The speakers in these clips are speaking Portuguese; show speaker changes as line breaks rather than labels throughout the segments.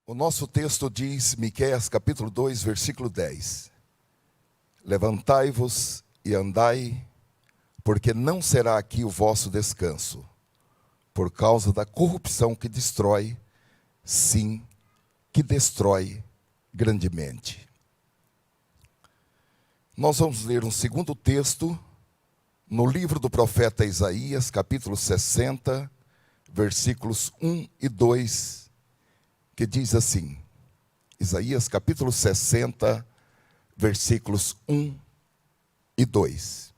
O nosso texto diz, Miqueias capítulo 2, versículo 10. Levantai-vos e andai, porque não será aqui o vosso descanso, por causa da corrupção que destrói, sim, que destrói grandemente. Nós vamos ler um segundo texto no livro do profeta Isaías, capítulo 60, versículos 1 e 2, que diz assim, Isaías capítulo 60, versículos 1 e 2.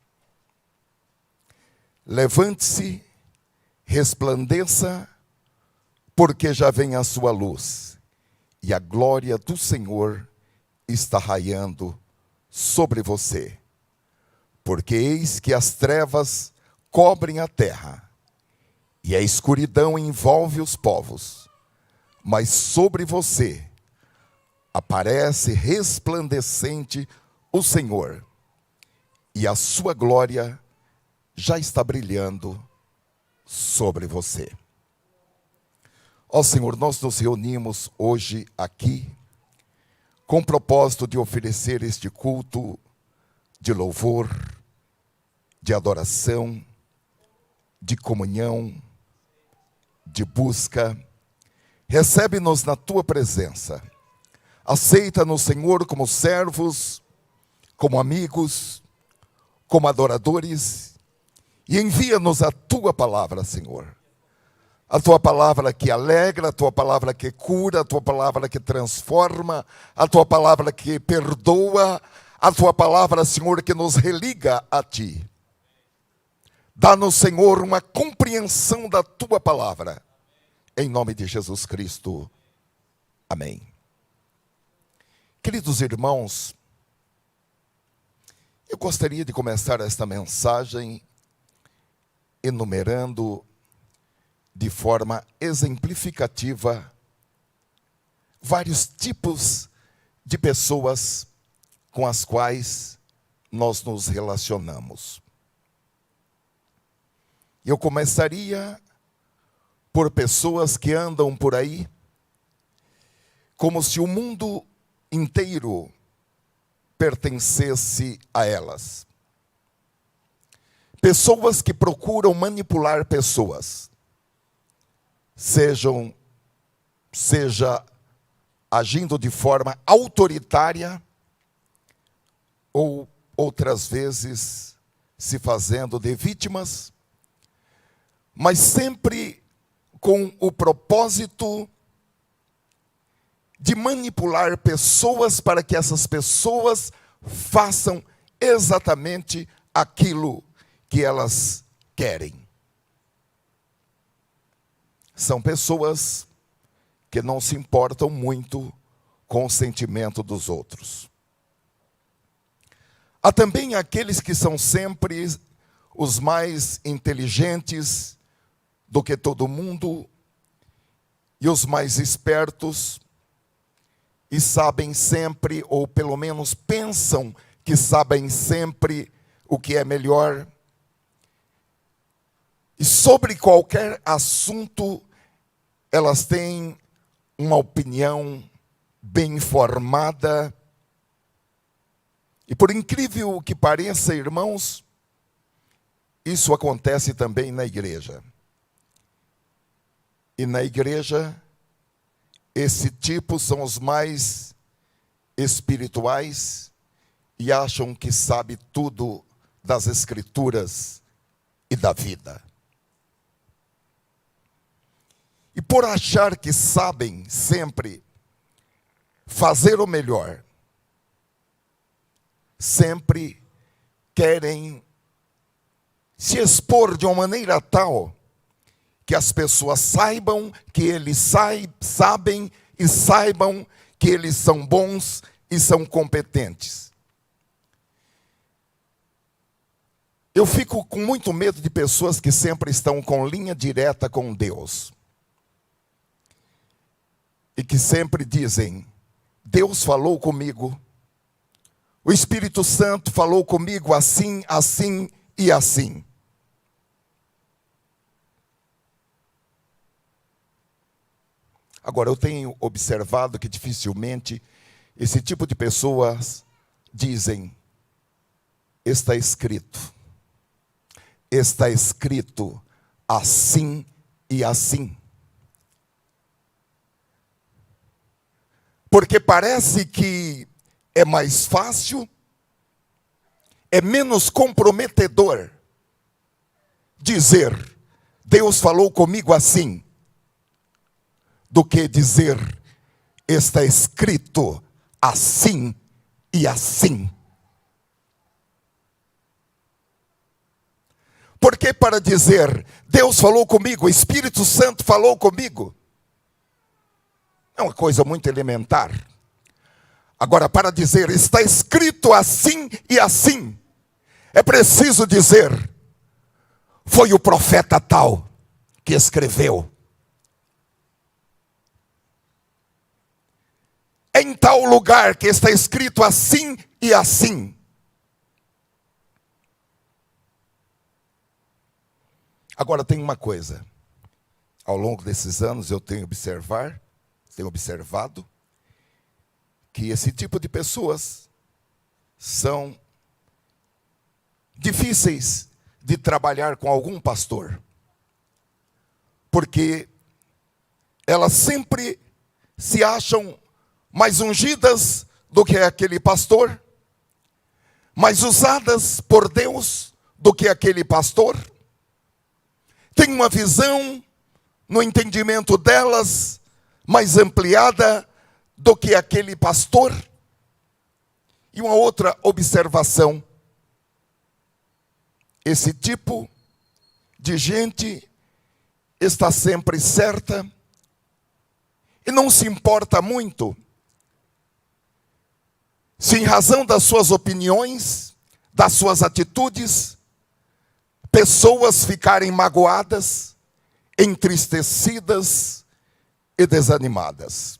Levante-se, resplandeça, porque já vem a sua luz, e a glória do Senhor está raiando sobre você. Porque eis que as trevas cobrem a terra, e a escuridão envolve os povos. Mas sobre você aparece resplandecente o Senhor, e a sua glória já está brilhando sobre você. Ó Senhor, nós nos reunimos hoje aqui com o propósito de oferecer este culto de louvor, de adoração, de comunhão, de busca. Recebe-nos na tua presença. Aceita-nos, Senhor, como servos, como amigos, como adoradores, e envia-nos a tua palavra, Senhor. A tua palavra que alegra, a tua palavra que cura, a tua palavra que transforma, a tua palavra que perdoa, a tua palavra, Senhor, que nos religa a ti. Dá-nos, Senhor, uma compreensão da tua palavra. Em nome de Jesus Cristo. Amém. Queridos irmãos, eu gostaria de começar esta mensagem enumerando de forma exemplificativa vários tipos de pessoas com as quais nós nos relacionamos. Eu começaria por pessoas que andam por aí como se o mundo inteiro pertencesse a elas. Pessoas que procuram manipular pessoas, seja agindo de forma autoritária ou outras vezes se fazendo de vítimas, mas sempre com o propósito de manipular pessoas para que essas pessoas façam exatamente aquilo que elas querem. São pessoas que não se importam muito com o sentimento dos outros. Há também aqueles que são sempre os mais inteligentes do que todo mundo, e os mais espertos, e sabem sempre, ou pelo menos pensam que sabem sempre o que é melhor. E sobre qualquer assunto, elas têm uma opinião bem informada. E por incrível que pareça, irmãos, isso acontece também na igreja. E na igreja, esse tipo são os mais espirituais e acham que sabe tudo das escrituras e da vida. E por achar que sabem sempre fazer o melhor, sempre querem se expor de uma maneira tal que as pessoas saibam que eles sabem e saibam que eles são bons e são competentes. Eu fico com muito medo de pessoas que sempre estão com linha direta com Deus. E que sempre dizem, Deus falou comigo, o Espírito Santo falou comigo assim, assim e assim. Agora, eu tenho observado que dificilmente esse tipo de pessoas dizem: está escrito assim e assim. Porque parece que é mais fácil, é menos comprometedor dizer: Deus falou comigo assim, do que dizer: está escrito assim e assim. Porque para dizer, Deus falou comigo, o Espírito Santo falou comigo, é uma coisa muito elementar. Agora, para dizer, está escrito assim e assim, é preciso dizer, foi o profeta tal que escreveu. Em tal lugar que está escrito assim e assim. Agora tem uma coisa, ao longo desses anos eu tenho observado, que esse tipo de pessoas são difíceis de trabalhar com algum pastor. Porque elas sempre se acham mais ungidas do que aquele pastor, mais usadas por Deus do que aquele pastor. Tem uma visão, no entendimento delas, mais ampliada do que aquele pastor. E uma outra observação: esse tipo de gente está sempre certa e não se importa muito se, em razão das suas opiniões, das suas atitudes, pessoas ficarem magoadas, entristecidas e desanimadas.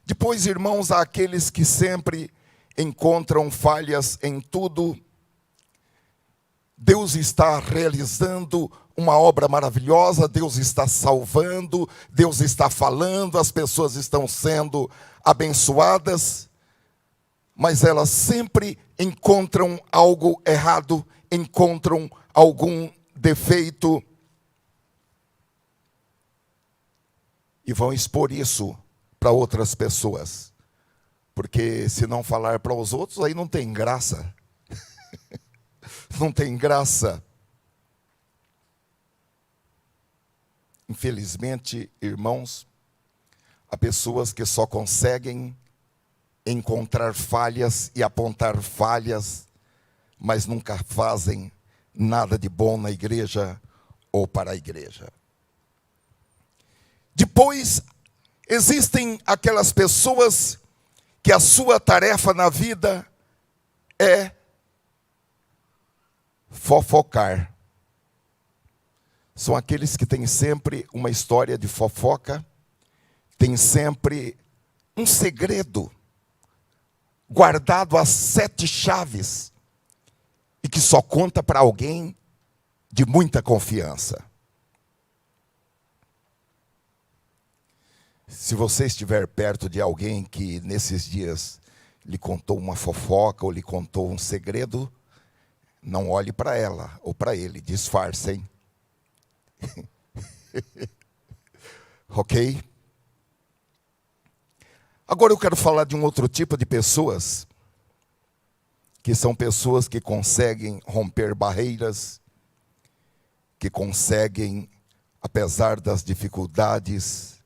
Depois, irmãos, há aqueles que sempre encontram falhas em tudo. Deus está realizando uma obra maravilhosa, Deus está salvando, Deus está falando, as pessoas estão sendo abençoadas, mas elas sempre encontram algo errado, encontram algum defeito e vão expor isso para outras pessoas. Porque se não falar para os outros, aí não tem graça. Não tem graça. Infelizmente, irmãos, há pessoas que só conseguem encontrar falhas e apontar falhas, mas nunca fazem nada de bom na igreja ou para a igreja. Depois, existem aquelas pessoas que a sua tarefa na vida é fofocar. São aqueles que têm sempre uma história de fofoca, têm sempre um segredo guardado às 7 chaves e que só conta para alguém de muita confiança. Se você estiver perto de alguém que nesses dias lhe contou uma fofoca ou lhe contou um segredo, não olhe para ela ou para ele, disfarcem. Ok? Agora eu quero falar de um outro tipo de pessoas, que são pessoas que conseguem romper barreiras, que conseguem, apesar das dificuldades,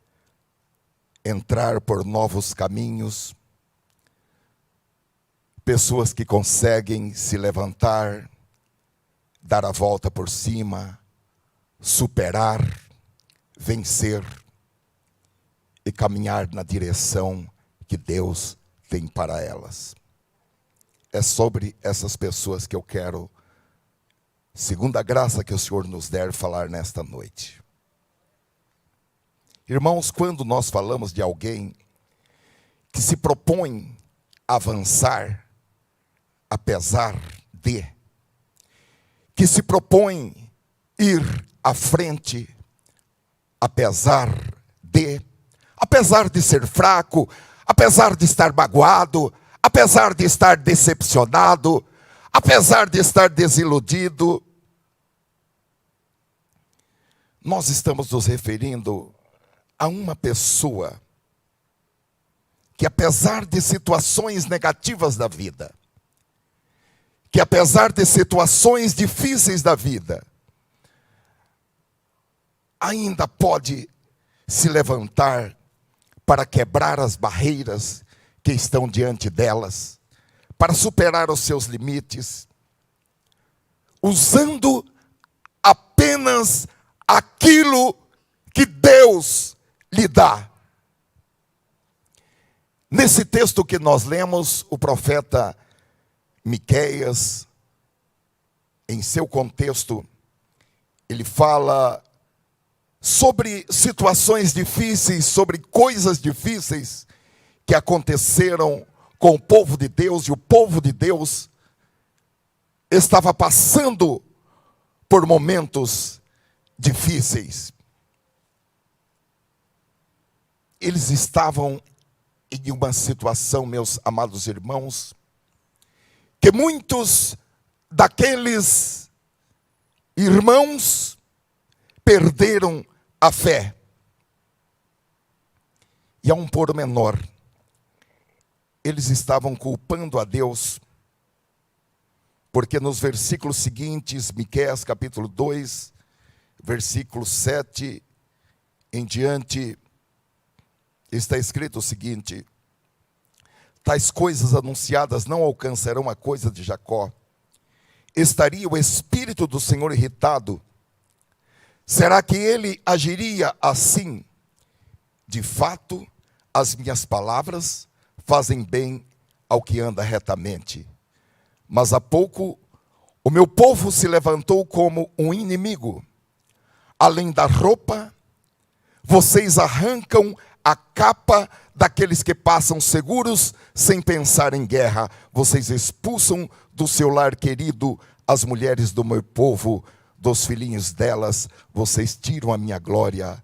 entrar por novos caminhos, pessoas que conseguem se levantar, dar a volta por cima, superar, vencer e caminhar na direção que Deus tem para elas. É sobre essas pessoas que eu quero, segundo a graça que o Senhor nos der, falar nesta noite. Irmãos, quando nós falamos de alguém que se propõe a avançar, apesar de, que se propõe ir à frente, apesar de ser fraco, apesar de estar magoado, apesar de estar decepcionado, apesar de estar desiludido, nós estamos nos referindo a uma pessoa que, apesar de situações negativas da vida, que apesar de situações difíceis da vida, ainda pode se levantar para quebrar as barreiras que estão diante delas, para superar os seus limites, usando apenas aquilo que Deus lhe dá. Nesse texto que nós lemos, o profeta Miqueias, em seu contexto, ele fala sobre situações difíceis, sobre coisas difíceis que aconteceram com o povo de Deus, e o povo de Deus estava passando por momentos difíceis. Eles estavam em uma situação, meus amados irmãos, que muitos daqueles irmãos perderam a fé. E há um pormenor: eles estavam culpando a Deus, porque nos versículos seguintes, Miqueias capítulo 2, versículo 7 em diante, está escrito o seguinte: tais coisas anunciadas não alcançarão a coisa de Jacó. Estaria o Espírito do Senhor irritado? Será que ele agiria assim? De fato, as minhas palavras fazem bem ao que anda retamente. Mas há pouco, o meu povo se levantou como um inimigo. Além da roupa, vocês arrancam a capa daqueles que passam seguros sem pensar em guerra. Vocês expulsam do seu lar querido as mulheres do meu povo, dos filhinhos delas. Vocês tiram a minha glória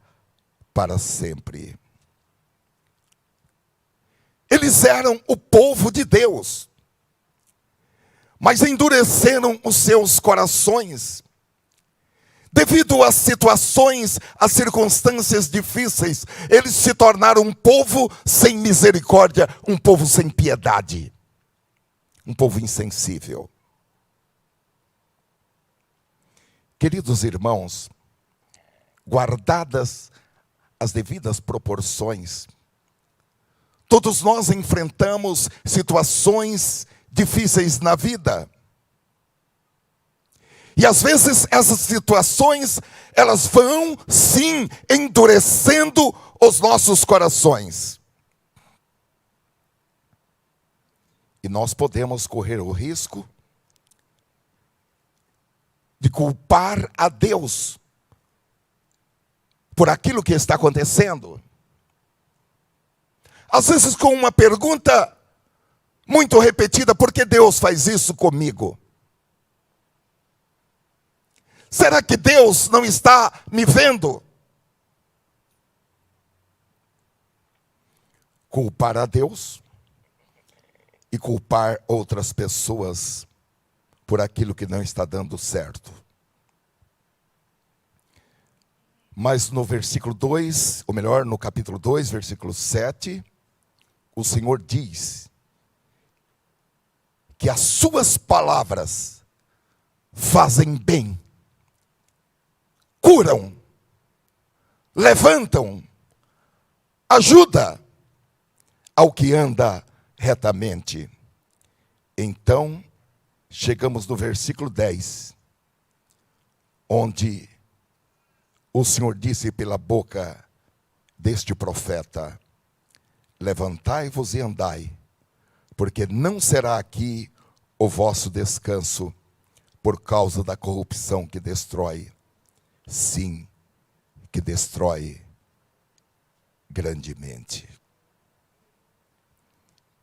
para sempre. Eles eram o povo de Deus, mas endureceram os seus corações. Devido às situações, às circunstâncias difíceis, eles se tornaram um povo sem misericórdia, um povo sem piedade, um povo insensível. Queridos irmãos, guardadas as devidas proporções, todos nós enfrentamos situações difíceis na vida. E às vezes essas situações, elas vão sim endurecendo os nossos corações. E nós podemos correr o risco de culpar a Deus por aquilo que está acontecendo. Às vezes com uma pergunta muito repetida: por que Deus faz isso comigo? Será que Deus não está me vendo? Culpar a Deus e culpar outras pessoas por aquilo que não está dando certo. Mas no versículo 2, ou melhor, no capítulo 2, versículo 7, o Senhor diz que as suas palavras fazem bem, curam, levantam, ajuda ao que anda retamente. Então, chegamos no versículo 10, onde o Senhor disse pela boca deste profeta: levantai-vos e andai, porque não será aqui o vosso descanso, por causa da corrupção que destrói. Sim, que destrói grandemente.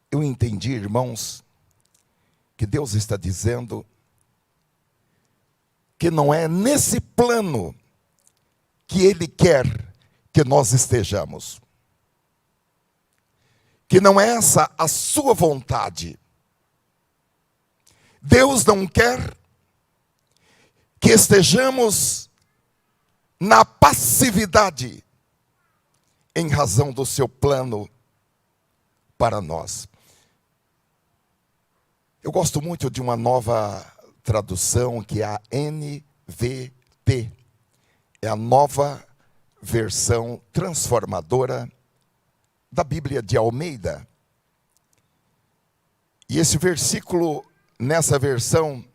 Eu entendi, irmãos, que Deus está dizendo que não é nesse plano que Ele quer que nós estejamos. Que não é essa a sua vontade. Deus não quer que estejamos na passividade em razão do seu plano para nós. Eu gosto muito de uma nova tradução que é a NVT. É a nova versão transformadora da Bíblia de Almeida. E esse versículo, nessa versão,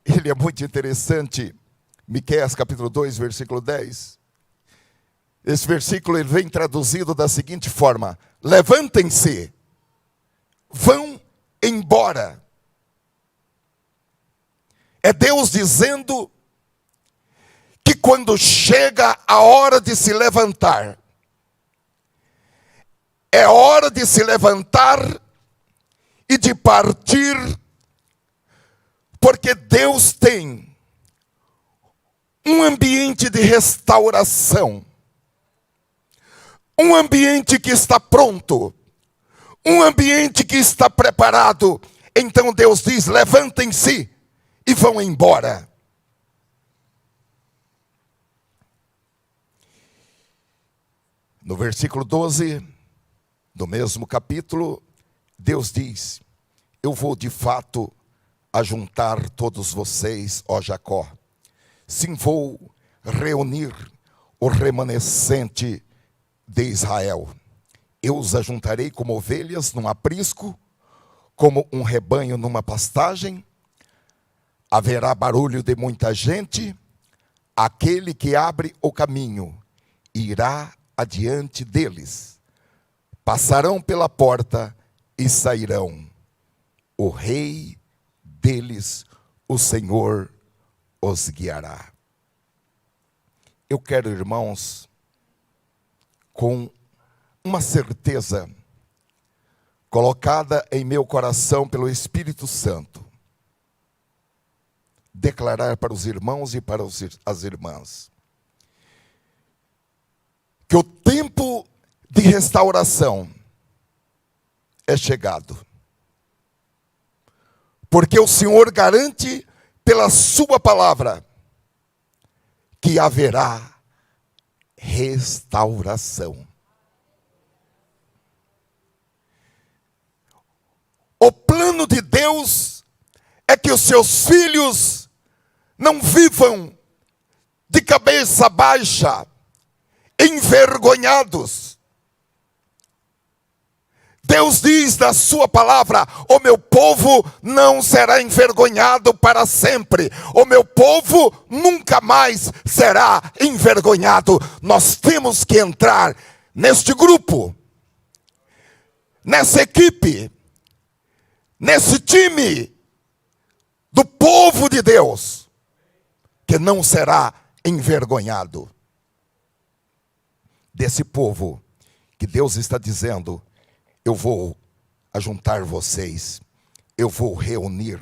ele é muito interessante. Miqueias capítulo 2, versículo 10. Esse versículo ele vem traduzido da seguinte forma: levantem-se, vão embora. É Deus dizendo que quando chega a hora de se levantar, é hora de se levantar e de partir, porque Deus tem um ambiente de restauração, um ambiente que está pronto, um ambiente que está preparado. Então Deus diz: levantem-se e vão embora. No versículo 12 do mesmo capítulo, Deus diz: eu vou de fato ajuntar todos vocês, ó Jacó. Sim, vou reunir o remanescente de Israel. Eu os ajuntarei como ovelhas num aprisco, como um rebanho numa pastagem. Haverá barulho de muita gente. Aquele que abre o caminho irá adiante deles. Passarão pela porta e sairão. O rei deles, o Senhor, os guiará. Eu quero, irmãos, com uma certeza colocada em meu coração pelo Espírito Santo, declarar para os irmãos e para as irmãs que o tempo de restauração é chegado. Porque o Senhor garante pela sua palavra que haverá restauração. O plano de Deus é que os seus filhos não vivam de cabeça baixa, envergonhados. Deus diz na sua palavra: o meu povo não será envergonhado para sempre. O meu povo nunca mais será envergonhado. Nós temos que entrar neste grupo, nessa equipe, nesse time do povo de Deus, que não será envergonhado. Desse povo que Deus está dizendo: eu vou ajuntar vocês, eu vou reunir,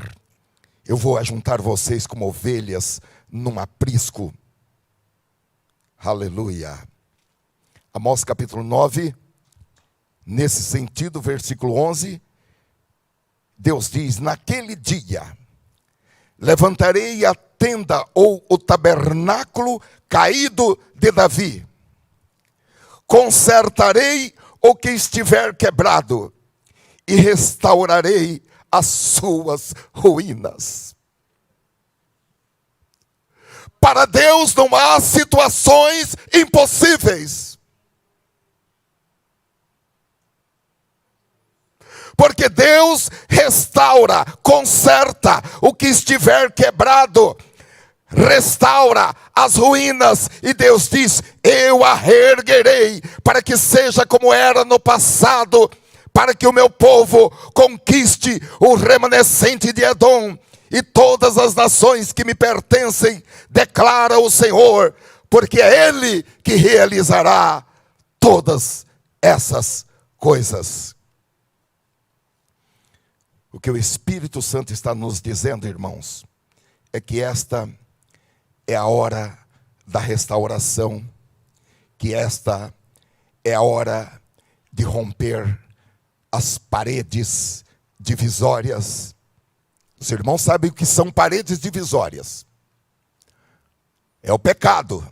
eu vou ajuntar vocês como ovelhas num aprisco. Aleluia. Amós capítulo 9, nesse sentido, versículo 11, Deus diz: naquele dia levantarei a tenda ou o tabernáculo caído de Davi. Consertarei o que estiver quebrado e restaurarei as suas ruínas. Para Deus não há situações impossíveis. Porque Deus restaura, conserta o que estiver quebrado, restaura as ruínas, e Deus diz: eu a reerguerei, para que seja como era no passado, para que o meu povo conquiste o remanescente de Edom, e todas as nações que me pertencem, declara o Senhor, porque é Ele que realizará todas essas coisas. O que o Espírito Santo está nos dizendo, irmãos, é que esta é a hora da restauração que esta é a hora de romper as paredes divisórias. Os irmãos sabem o que são paredes divisórias. É o pecado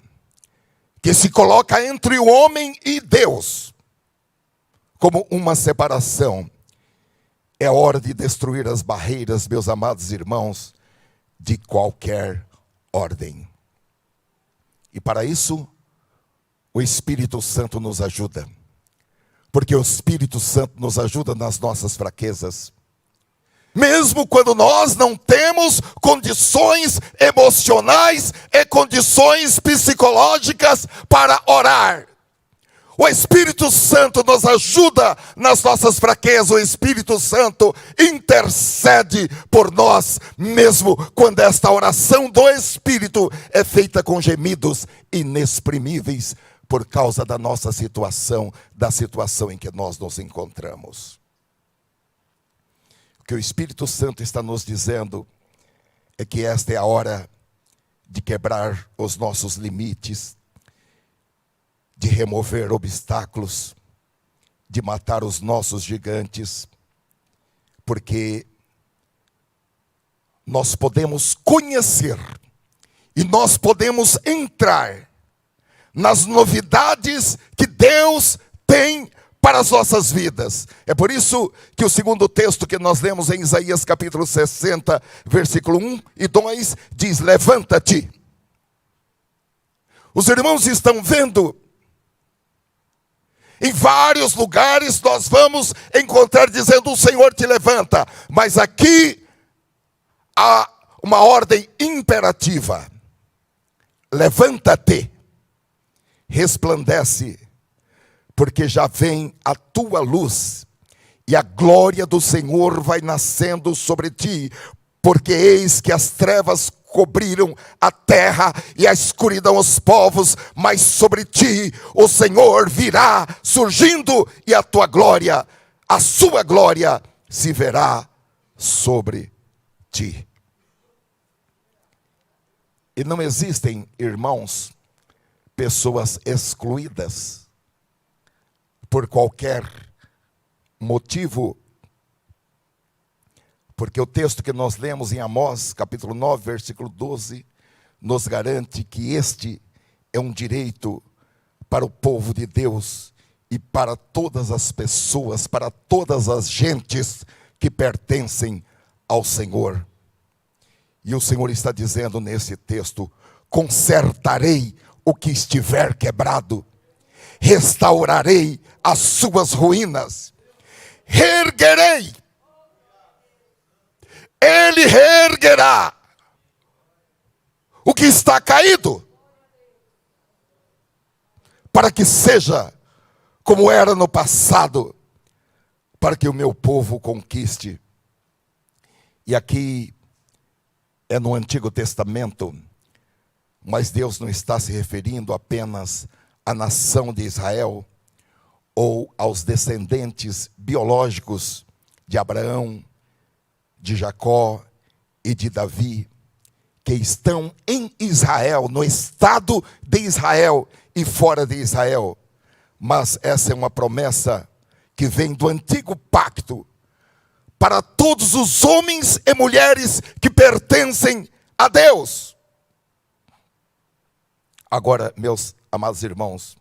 que se coloca entre o homem e Deus, como uma separação. É hora de destruir as barreiras, meus amados irmãos, de qualquer ordem. E para isso, o Espírito Santo nos ajuda. Porque o Espírito Santo nos ajuda nas nossas fraquezas. Mesmo quando nós não temos condições emocionais e condições psicológicas para orar. O Espírito Santo nos ajuda nas nossas fraquezas. O Espírito Santo intercede por nós, mesmo quando esta oração do Espírito é feita com gemidos inexprimíveis por causa da nossa situação, da situação em que nós nos encontramos. O que o Espírito Santo está nos dizendo é que esta é a hora de quebrar os nossos limites, de remover obstáculos, de matar os nossos gigantes, porque nós podemos conhecer e nós podemos entrar nas novidades que Deus tem para as nossas vidas. É por isso que o segundo texto que nós lemos em Isaías capítulo 60, versículo 1 e 2, diz: levanta-te. Os irmãos estão vendo. Em vários lugares nós vamos encontrar dizendo: o Senhor te levanta. Mas aqui há uma ordem imperativa: levanta-te, resplandece, porque já vem a tua luz, e a glória do Senhor vai nascendo sobre ti, porque eis que as trevas cobriram a terra e a escuridão os povos, mas sobre ti o Senhor virá surgindo, e a tua glória, a sua glória se verá sobre ti. E não existem, irmãos, pessoas excluídas por qualquer motivo. Porque o texto que nós lemos em Amós, capítulo 9, versículo 12, nos garante que este é um direito para o povo de Deus e para todas as pessoas, para todas as gentes que pertencem ao Senhor. E o Senhor está dizendo nesse texto: consertarei o que estiver quebrado, restaurarei as suas ruínas, reerguerei. Ele reerguerá o que está caído, para que seja como era no passado, para que o meu povo conquiste. E aqui é no Antigo Testamento, mas Deus não está se referindo apenas à nação de Israel, ou aos descendentes biológicos de Abraão, de Jacó e de Davi, que estão em Israel, no estado de Israel e fora de Israel. Mas essa é uma promessa que vem do antigo pacto para todos os homens e mulheres que pertencem a Deus. Agora, meus amados irmãos,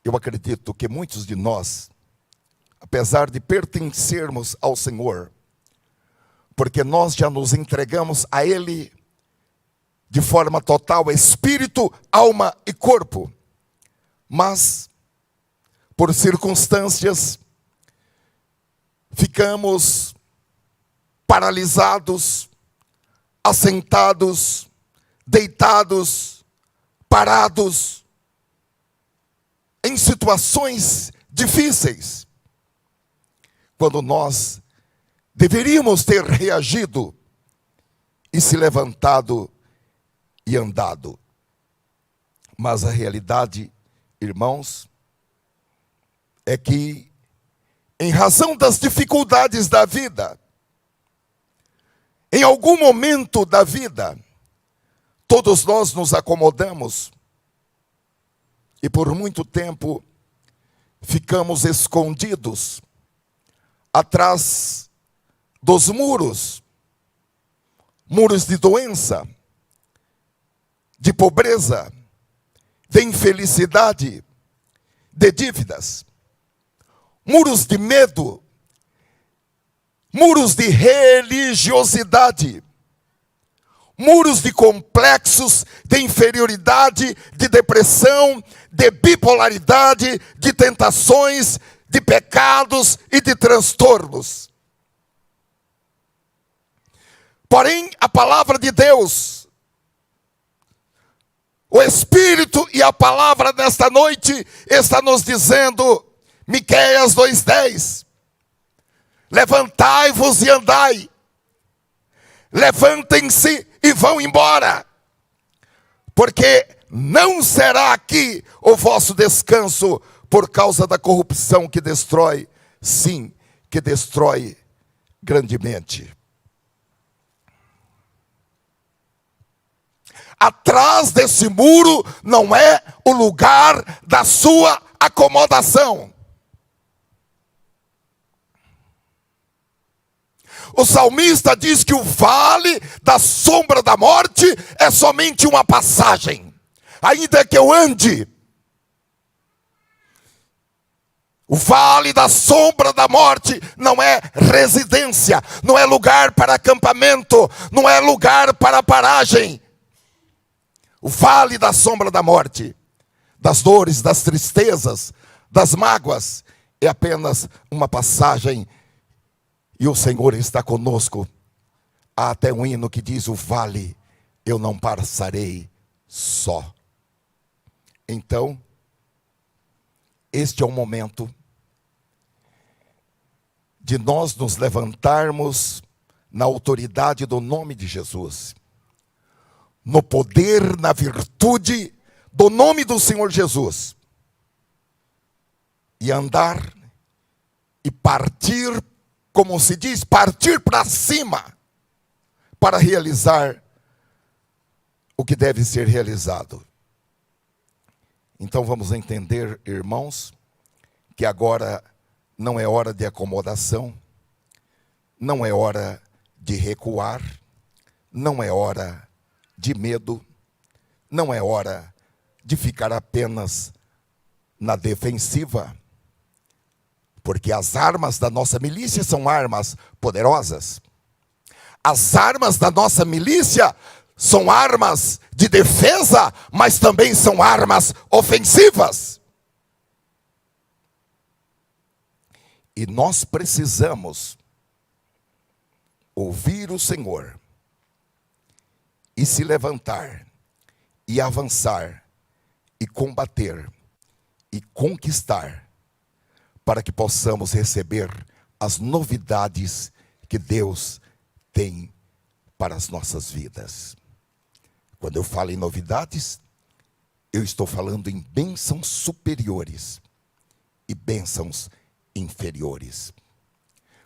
eu acredito que muitos de nós, apesar de pertencermos ao Senhor, porque nós já nos entregamos a Ele de forma total, espírito, alma e corpo. Mas, por circunstâncias, ficamos paralisados, assentados, deitados, parados, em situações difíceis, quando nós deveríamos ter reagido e se levantado e andado. Mas a realidade, irmãos, é que, em razão das dificuldades da vida, em algum momento da vida, todos nós nos acomodamos, E por muito tempo ficamos escondidos atrás dos muros, muros de doença, de pobreza, de infelicidade, de dívidas, muros de medo, muros de religiosidade, muros de complexos, de inferioridade, de depressão, de bipolaridade, de tentações, de pecados e de transtornos. Porém, a palavra de Deus, o Espírito e a palavra desta noite está nos dizendo, Miqueias 2:10, levantai-vos e andai, levantem-se e vão embora, porque não será aqui o vosso descanso por causa da corrupção que destrói, sim, que destrói grandemente. Atrás desse muro não é o lugar da sua acomodação. O salmista diz que o vale da sombra da morte é somente uma passagem. Ainda que eu ande, o vale da sombra da morte não é residência, não é lugar para acampamento, não é lugar para paragem. O vale da sombra da morte, das dores, das tristezas, das mágoas, é apenas uma passagem. E o Senhor está conosco. Há até um hino que diz, o vale eu não passarei só. Então, este é o momento de nós nos levantarmos na autoridade do nome de Jesus, no poder, na virtude do nome do Senhor Jesus, e andar e partir, como se diz, partir para cima, para realizar o que deve ser realizado. Então vamos entender, irmãos, que agora não é hora de acomodação, não é hora de recuar, não é hora de medo, não é hora de ficar apenas na defensiva, porque as armas da nossa milícia são armas poderosas. As armas da nossa milícia são armas de defesa, mas também são armas ofensivas. E nós precisamos ouvir o Senhor e se levantar e avançar e combater e conquistar, para que possamos receber as novidades que Deus tem para as nossas vidas. Quando eu falo em novidades, eu estou falando em bênçãos superiores e bênçãos inferiores.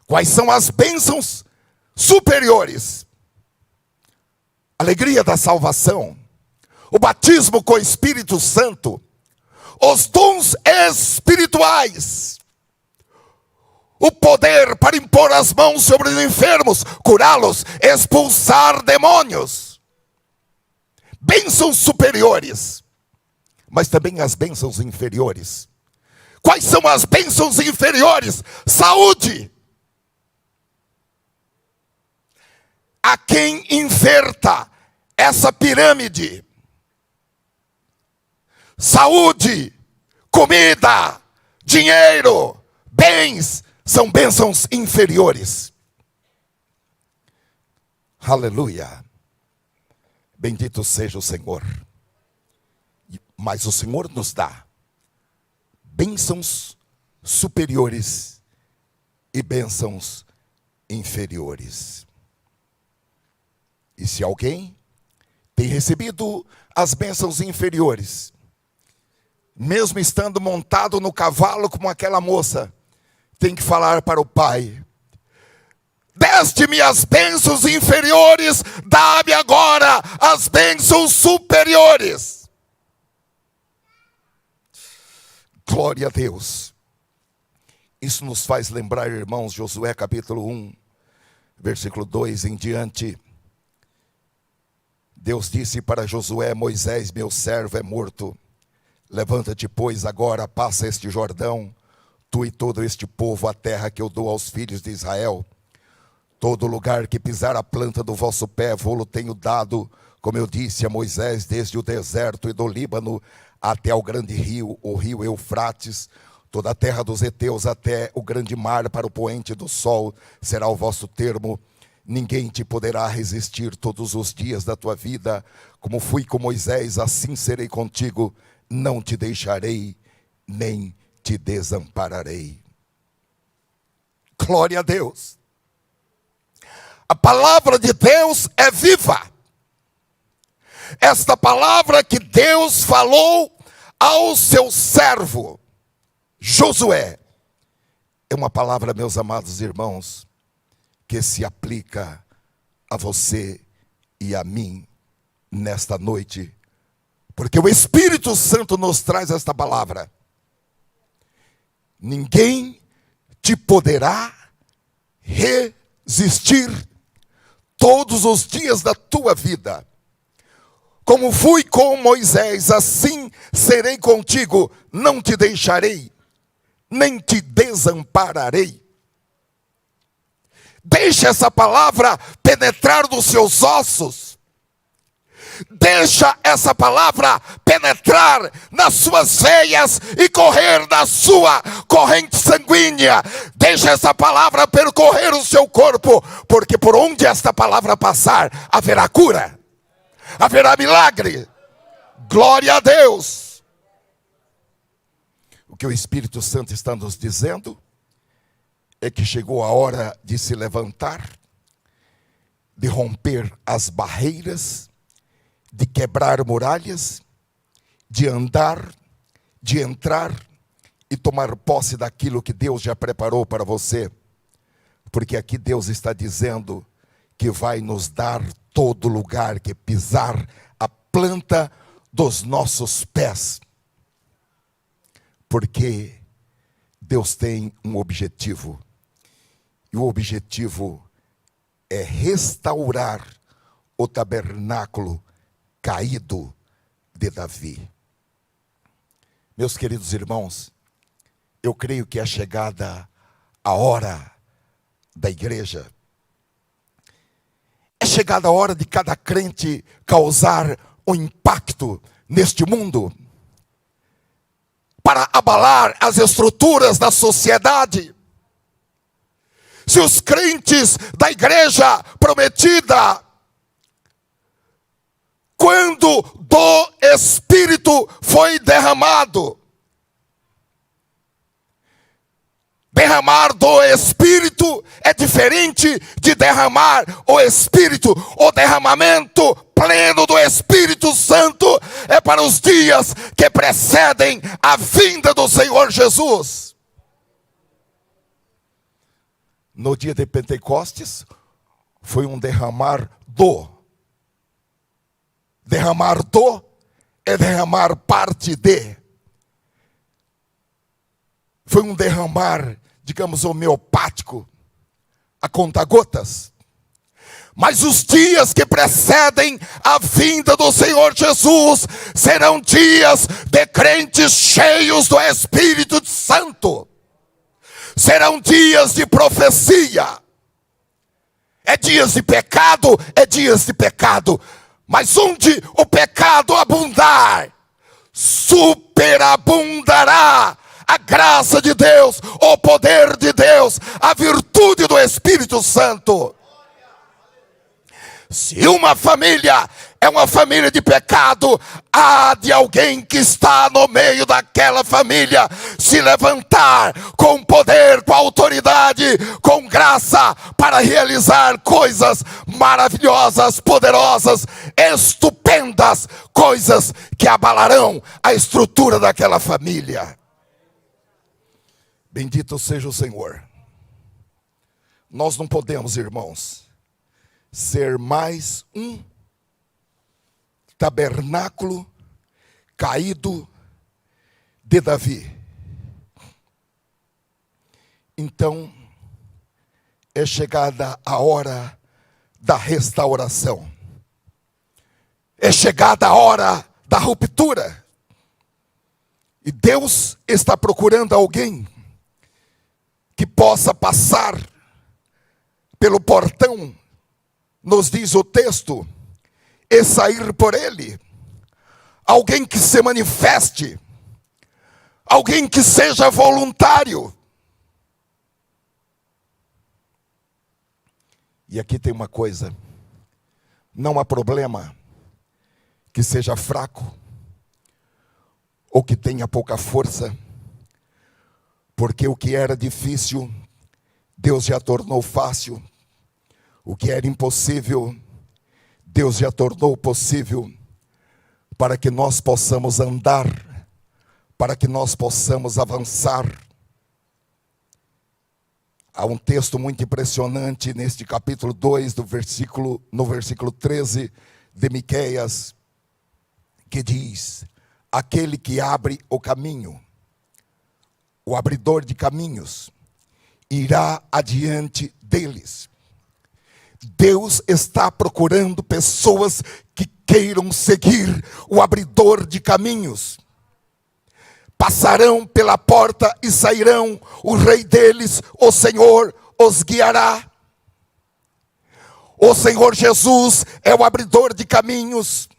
Quais são as bênçãos superiores? Alegria da salvação, o batismo com o Espírito Santo, os dons espirituais, o poder para impor as mãos sobre os enfermos, curá-los, expulsar demônios. Bênçãos superiores, mas também as bênçãos inferiores. Quais são as bênçãos inferiores? Saúde. A quem inverta essa pirâmide, saúde, comida, dinheiro, bens, são bênçãos inferiores. Aleluia. Bendito seja o Senhor. Mas o Senhor nos dá bênçãos superiores e bênçãos inferiores. E se alguém tem recebido as bênçãos inferiores, mesmo estando montado no cavalo como aquela moça, tem que falar para o Pai: deste-me as bênçãos inferiores, dá-me agora as bênçãos superiores. Glória a Deus. Isso nos faz lembrar, irmãos, Josué capítulo 1, versículo 2 em diante. Deus disse para Josué: Moisés, meu servo, é morto. Levanta-te, pois, agora, passa este Jordão, tu e todo este povo, a terra que eu dou aos filhos de Israel. Todo lugar que pisar a planta do vosso pé, vou-lo tenho dado, como eu disse a Moisés, desde o deserto e do Líbano até ao grande rio, o rio Eufrates, toda a terra dos heteus até o grande mar, para o poente do sol, será o vosso termo. Ninguém te poderá resistir todos os dias da tua vida. Como fui com Moisés, assim serei contigo. Não te deixarei, nem te desampararei. Glória a Deus. A palavra de Deus é viva. Esta palavra que Deus falou ao seu servo Josué é uma palavra, meus amados irmãos, que se aplica a você e a mim nesta noite, porque o Espírito Santo nos traz esta palavra. Ninguém te poderá resistir todos os dias da tua vida. Como fui com Moisés, assim serei contigo, não te deixarei, nem te desampararei. Deixa essa palavra penetrar nos seus ossos. Deixa essa palavra penetrar nas suas veias e correr na sua corrente sanguínea. Deixa essa palavra percorrer o seu corpo, porque por onde esta palavra passar, haverá cura, haverá milagre. Glória a Deus. O que o Espírito Santo está nos dizendo é que chegou a hora de se levantar, de romper as barreiras, de quebrar muralhas, de andar, de entrar e tomar posse daquilo que Deus já preparou para você. Porque aqui Deus está dizendo que vai nos dar todo lugar que pisar a planta dos nossos pés. Porque Deus tem um objetivo. E o objetivo é restaurar o tabernáculo caído de Davi. Meus queridos irmãos, eu creio que é chegada a hora da igreja. É chegada a hora de cada crente causar um impacto neste mundo, para abalar as estruturas da sociedade. Se os crentes da igreja prometida, quando do Espírito foi derramado, derramar do Espírito é diferente de derramar o Espírito. O derramamento pleno do Espírito Santo é para os dias que precedem a vinda do Senhor Jesus. No dia de Pentecostes, foi um derramar do. Derramar do é derramar parte de. Foi um derramar, digamos, homeopático, a conta-gotas. Mas os dias que precedem a vinda do Senhor Jesus serão dias de crentes cheios do Espírito Santo. Serão dias de profecia. É dias de pecado, é dias de pecado. Mas onde o pecado abundar, superabundará a graça de Deus, o poder de Deus, a virtude do Espírito Santo. Se uma família é uma família de pecado, há de alguém que está no meio daquela família se levantar com poder, com autoridade, com graça, para realizar coisas maravilhosas, poderosas, estupendas, coisas que abalarão a estrutura daquela família. Bendito seja o Senhor. Nós não podemos, irmãos, ser mais um tabernáculo caído de Davi. Então, é chegada a hora da restauração. É chegada a hora da ruptura. E Deus está procurando alguém que possa passar pelo portão, nos diz o texto, e sair por ele. Alguém que se manifeste, alguém que seja voluntário. E aqui tem uma coisa, não há problema que seja fraco, ou que tenha pouca força, porque o que era difícil, Deus já tornou fácil. O que era impossível, Deus já tornou possível, para que nós possamos andar, para que nós possamos avançar. Há um texto muito impressionante neste capítulo 2, no versículo 13 de Miqueias, que diz: aquele que abre o caminho, o abridor de caminhos, irá adiante deles. Deus está procurando pessoas que queiram seguir o abridor de caminhos. Passarão pela porta e sairão, o rei deles, o Senhor, os guiará. O Senhor Jesus é o abridor de caminhos.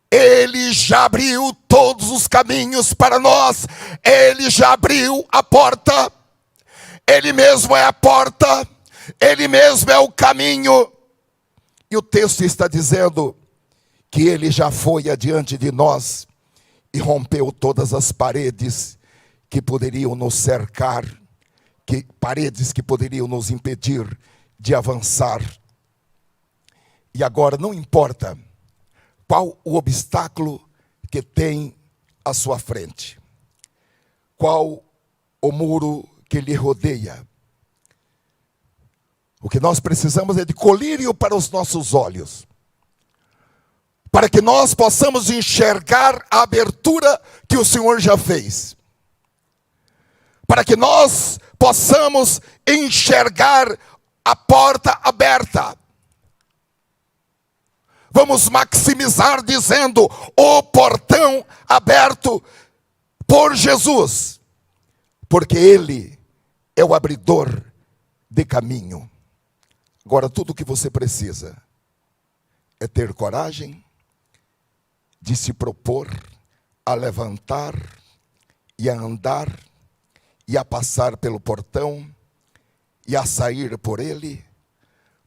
Ele já abriu todos os caminhos para nós. Ele já abriu a porta. Ele mesmo é a porta. Ele mesmo é o caminho. E o texto está dizendo que ele já foi adiante de nós e rompeu todas as paredes que poderiam nos cercar, paredes que poderiam nos impedir de avançar. E agora não importa qual o obstáculo que tem à sua frente, qual o muro que lhe rodeia. O que nós precisamos é de colírio para os nossos olhos, para que nós possamos enxergar a abertura que o Senhor já fez, para que nós possamos enxergar a porta aberta. Vamos maximizar dizendo: o portão aberto por Jesus, porque Ele é o abridor de caminho. Agora, tudo o que você precisa é ter coragem de se propor a levantar e a andar e a passar pelo portão e a sair por ele,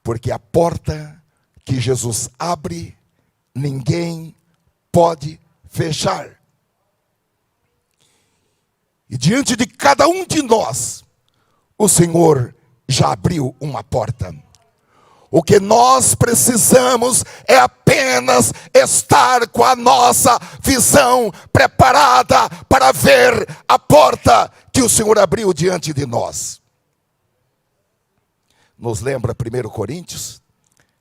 porque a porta que Jesus abre, ninguém pode fechar. E diante de cada um de nós, o Senhor já abriu uma porta. O que nós precisamos é apenas estar com a nossa visão preparada para ver a porta que o Senhor abriu diante de nós. Nos lembra 1 Coríntios,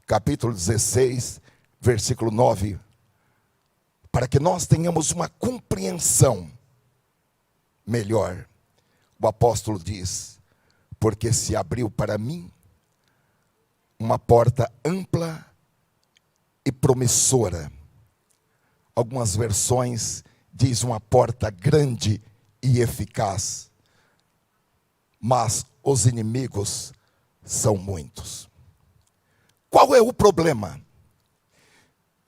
capítulo 16, versículo 9. Para que nós tenhamos uma compreensão melhor. O apóstolo diz: porque se abriu para mim uma porta ampla e promissora. Algumas versões diz uma porta grande e eficaz. Mas os inimigos são muitos. Qual é o problema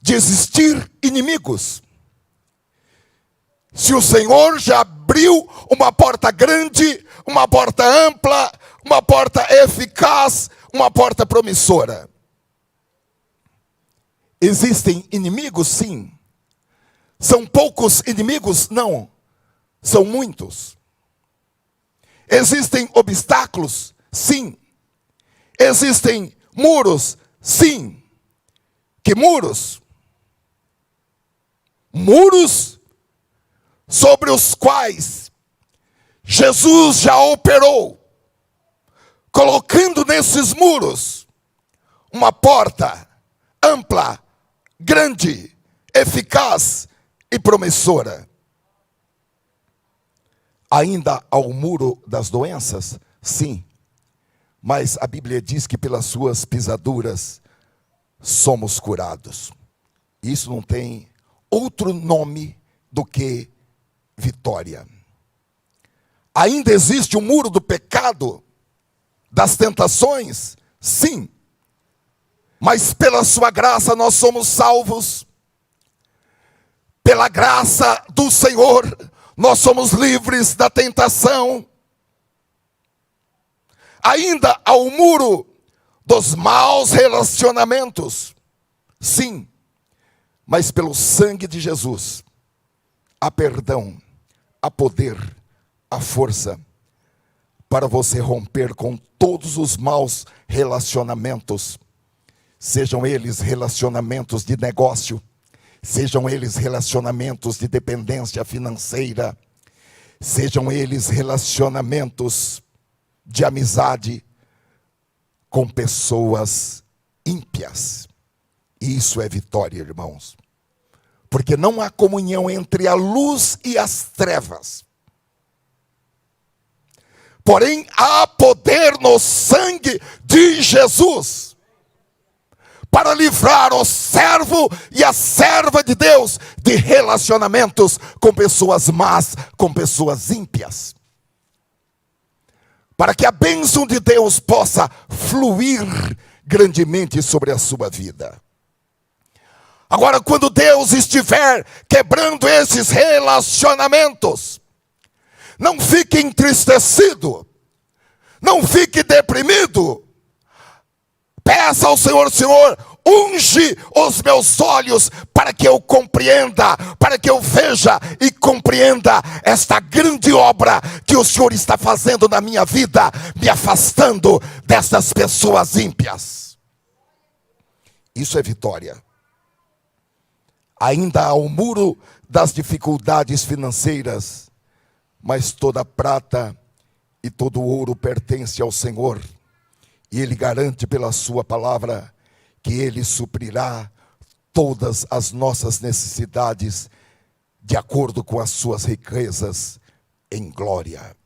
de existir inimigos? Se o Senhor já abriu uma porta grande, uma porta ampla, uma porta eficaz, uma porta promissora. Existem inimigos? Sim. São poucos inimigos? Não. São muitos. Existem obstáculos? Sim. Existem muros? Sim. Que muros? Muros sobre os quais Jesus já operou, colocando nesses muros uma porta ampla, grande, eficaz e promissora. Ainda ao muro das doenças? Sim. Mas a Bíblia diz que pelas suas pisaduras somos curados. Isso não tem outro nome do que vitória. Ainda existe o muro do pecado, das tentações? Sim. Mas pela sua graça nós somos salvos. Pela graça do Senhor, nós somos livres da tentação. Ainda há o muro dos maus relacionamentos. Sim, mas pelo sangue de Jesus, há perdão, há poder, há força para você romper com todos os maus relacionamentos. Sejam eles relacionamentos de negócio, sejam eles relacionamentos de dependência financeira, sejam eles relacionamentos de amizade com pessoas ímpias. Isso é vitória, irmãos. Porque não há comunhão entre a luz e as trevas. Porém, há poder no sangue de Jesus para livrar o servo e a serva de Deus de relacionamentos com pessoas más, com pessoas ímpias. Para que a bênção de Deus possa fluir grandemente sobre a sua vida. Agora, quando Deus estiver quebrando esses relacionamentos, não fique entristecido, não fique deprimido. Peça ao Senhor: Senhor, unge os meus olhos para que eu compreenda, para que eu veja e compreenda esta grande obra que o Senhor está fazendo na minha vida, me afastando dessas pessoas ímpias. Isso é vitória. Ainda há o muro das dificuldades financeiras, mas toda prata e todo ouro pertence ao Senhor. E Ele garante pela sua palavra que Ele suprirá todas as nossas necessidades de acordo com as suas riquezas em glória.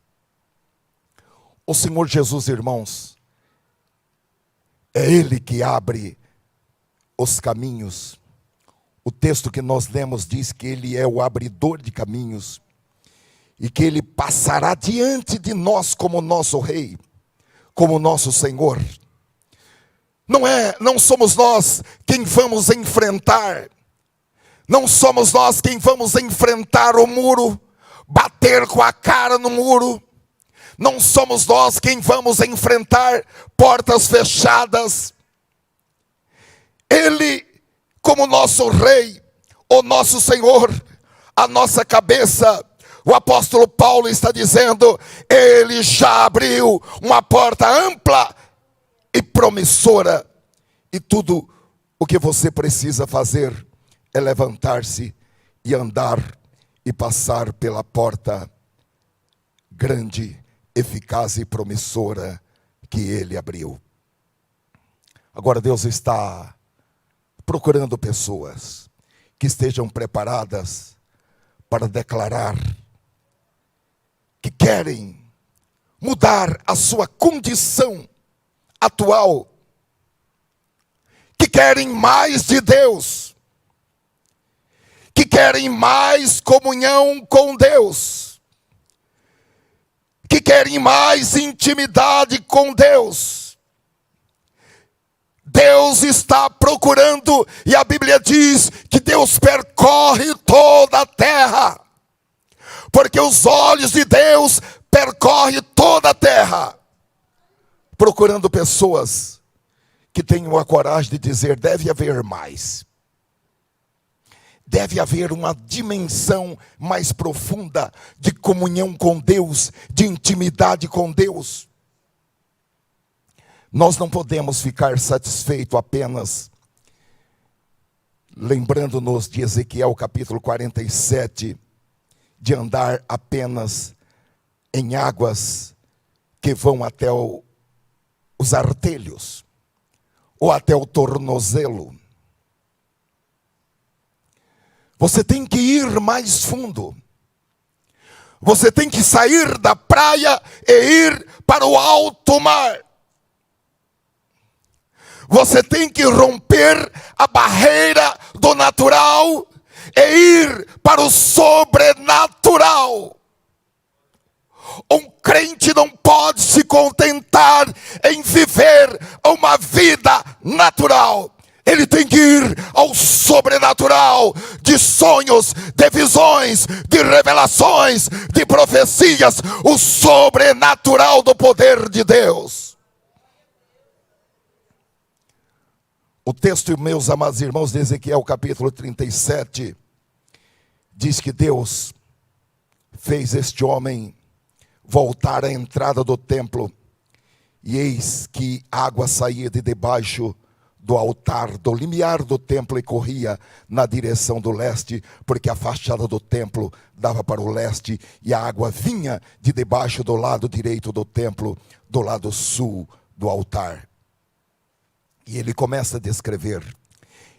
O Senhor Jesus, irmãos, é Ele que abre os caminhos. O texto que nós lemos diz que Ele é o abridor de caminhos e que Ele passará diante de nós como nosso Rei, como nosso Senhor. Não somos nós quem vamos enfrentar, não somos nós quem vamos enfrentar o muro, bater com a cara no muro, não somos nós quem vamos enfrentar portas fechadas. Ele, como nosso Rei, o nosso Senhor, a nossa cabeça, o apóstolo Paulo está dizendo, Ele já abriu uma porta ampla e promissora. E tudo o que você precisa fazer é levantar-se e andar e passar pela porta grande, eficaz e promissora que Ele abriu. Agora Deus está procurando pessoas que estejam preparadas para declarar que querem mudar a sua condição atual, que querem mais de Deus, que querem mais comunhão com Deus, que querem mais intimidade com Deus. Deus está procurando, e a Bíblia diz que Deus percorre toda a terra, porque os olhos de Deus percorrem toda a terra, procurando pessoas que tenham a coragem de dizer, deve haver mais. Deve haver uma dimensão mais profunda de comunhão com Deus, de intimidade com Deus. Nós não podemos ficar satisfeitos apenas lembrando-nos de Ezequiel capítulo 47, de andar apenas em águas que vão até os artelhos, ou até o tornozelo. Você tem que ir mais fundo. Você tem que sair da praia e ir para o alto mar. Você tem que romper a barreira do natural e ir para o sobrenatural. Um crente não pode se contentar em viver uma vida natural. Ele tem que ir ao sobrenatural, de sonhos, de visões, de revelações, de profecias, o sobrenatural do poder de Deus. O texto, meus amados irmãos, de Ezequiel capítulo 37, diz que Deus fez este homem voltar à entrada do templo, e eis que água saía de debaixo do altar, do limiar do templo, e corria na direção do leste, porque a fachada do templo dava para o leste, e a água vinha de debaixo do lado direito do templo, do lado sul do altar. E ele começa a descrever: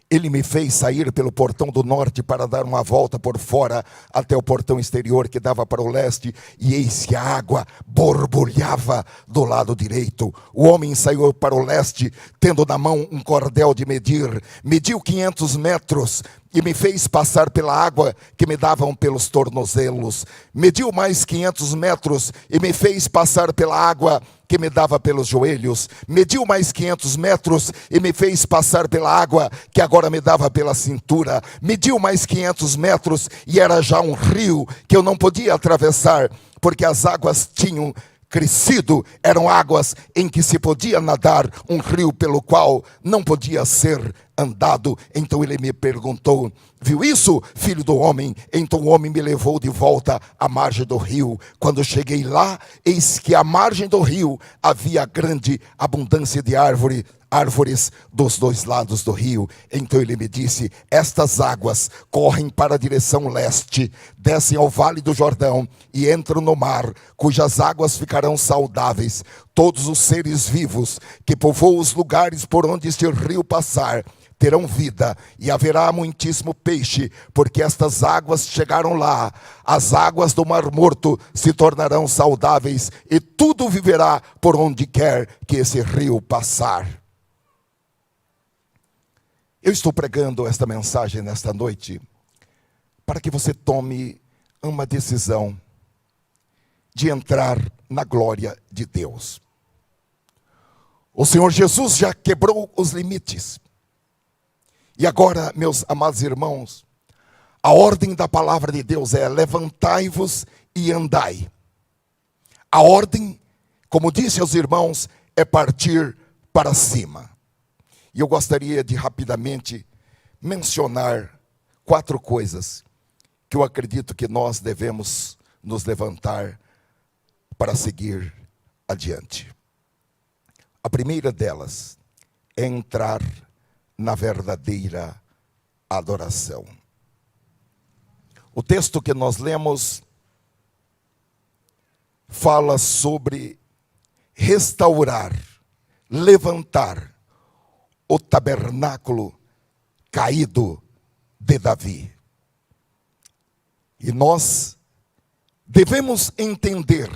ele me fez sair pelo portão do norte para dar uma volta por fora até o portão exterior que dava para o leste, e eis que a água borbulhava do lado direito. O homem saiu para o leste, tendo na mão um cordel de medir. Mediu 500 metros e me fez passar pela água que me davam pelos tornozelos. Mediu mais 500 metros e me fez passar pela água que me dava pelos joelhos. Mediu mais 500 metros e me fez passar pela água que agora me dava pela cintura. Mediu mais 500 metros e era já um rio que eu não podia atravessar, porque as águas tinham crescido, eram águas em que se podia nadar, um rio pelo qual não podia ser andado. Então ele me perguntou: viu isso, filho do homem? Então o homem me levou de volta à margem do rio. Quando cheguei lá, eis que à margem do rio havia grande abundância de árvores dos dois lados do rio. Então ele me disse: estas águas correm para a direção leste, descem ao vale do Jordão e entram no mar, cujas águas ficarão saudáveis. Todos os seres vivos que povoam os lugares por onde este rio passar terão vida, e haverá muitíssimo peixe, porque estas águas chegaram lá. As águas do Mar Morto se tornarão saudáveis, e tudo viverá por onde quer que esse rio passar. Eu estou pregando esta mensagem nesta noite para que você tome uma decisão de entrar na glória de Deus. O Senhor Jesus já quebrou os limites. E agora, meus amados irmãos, a ordem da palavra de Deus é: levantai-vos e andai. A ordem, como disse aos irmãos, é partir para cima. E eu gostaria de rapidamente mencionar 4 coisas que eu acredito que nós devemos nos levantar para seguir adiante. A primeira delas é entrar na verdadeira adoração. O texto que nós lemos fala sobre restaurar, levantar o tabernáculo caído de Davi. E nós devemos entender,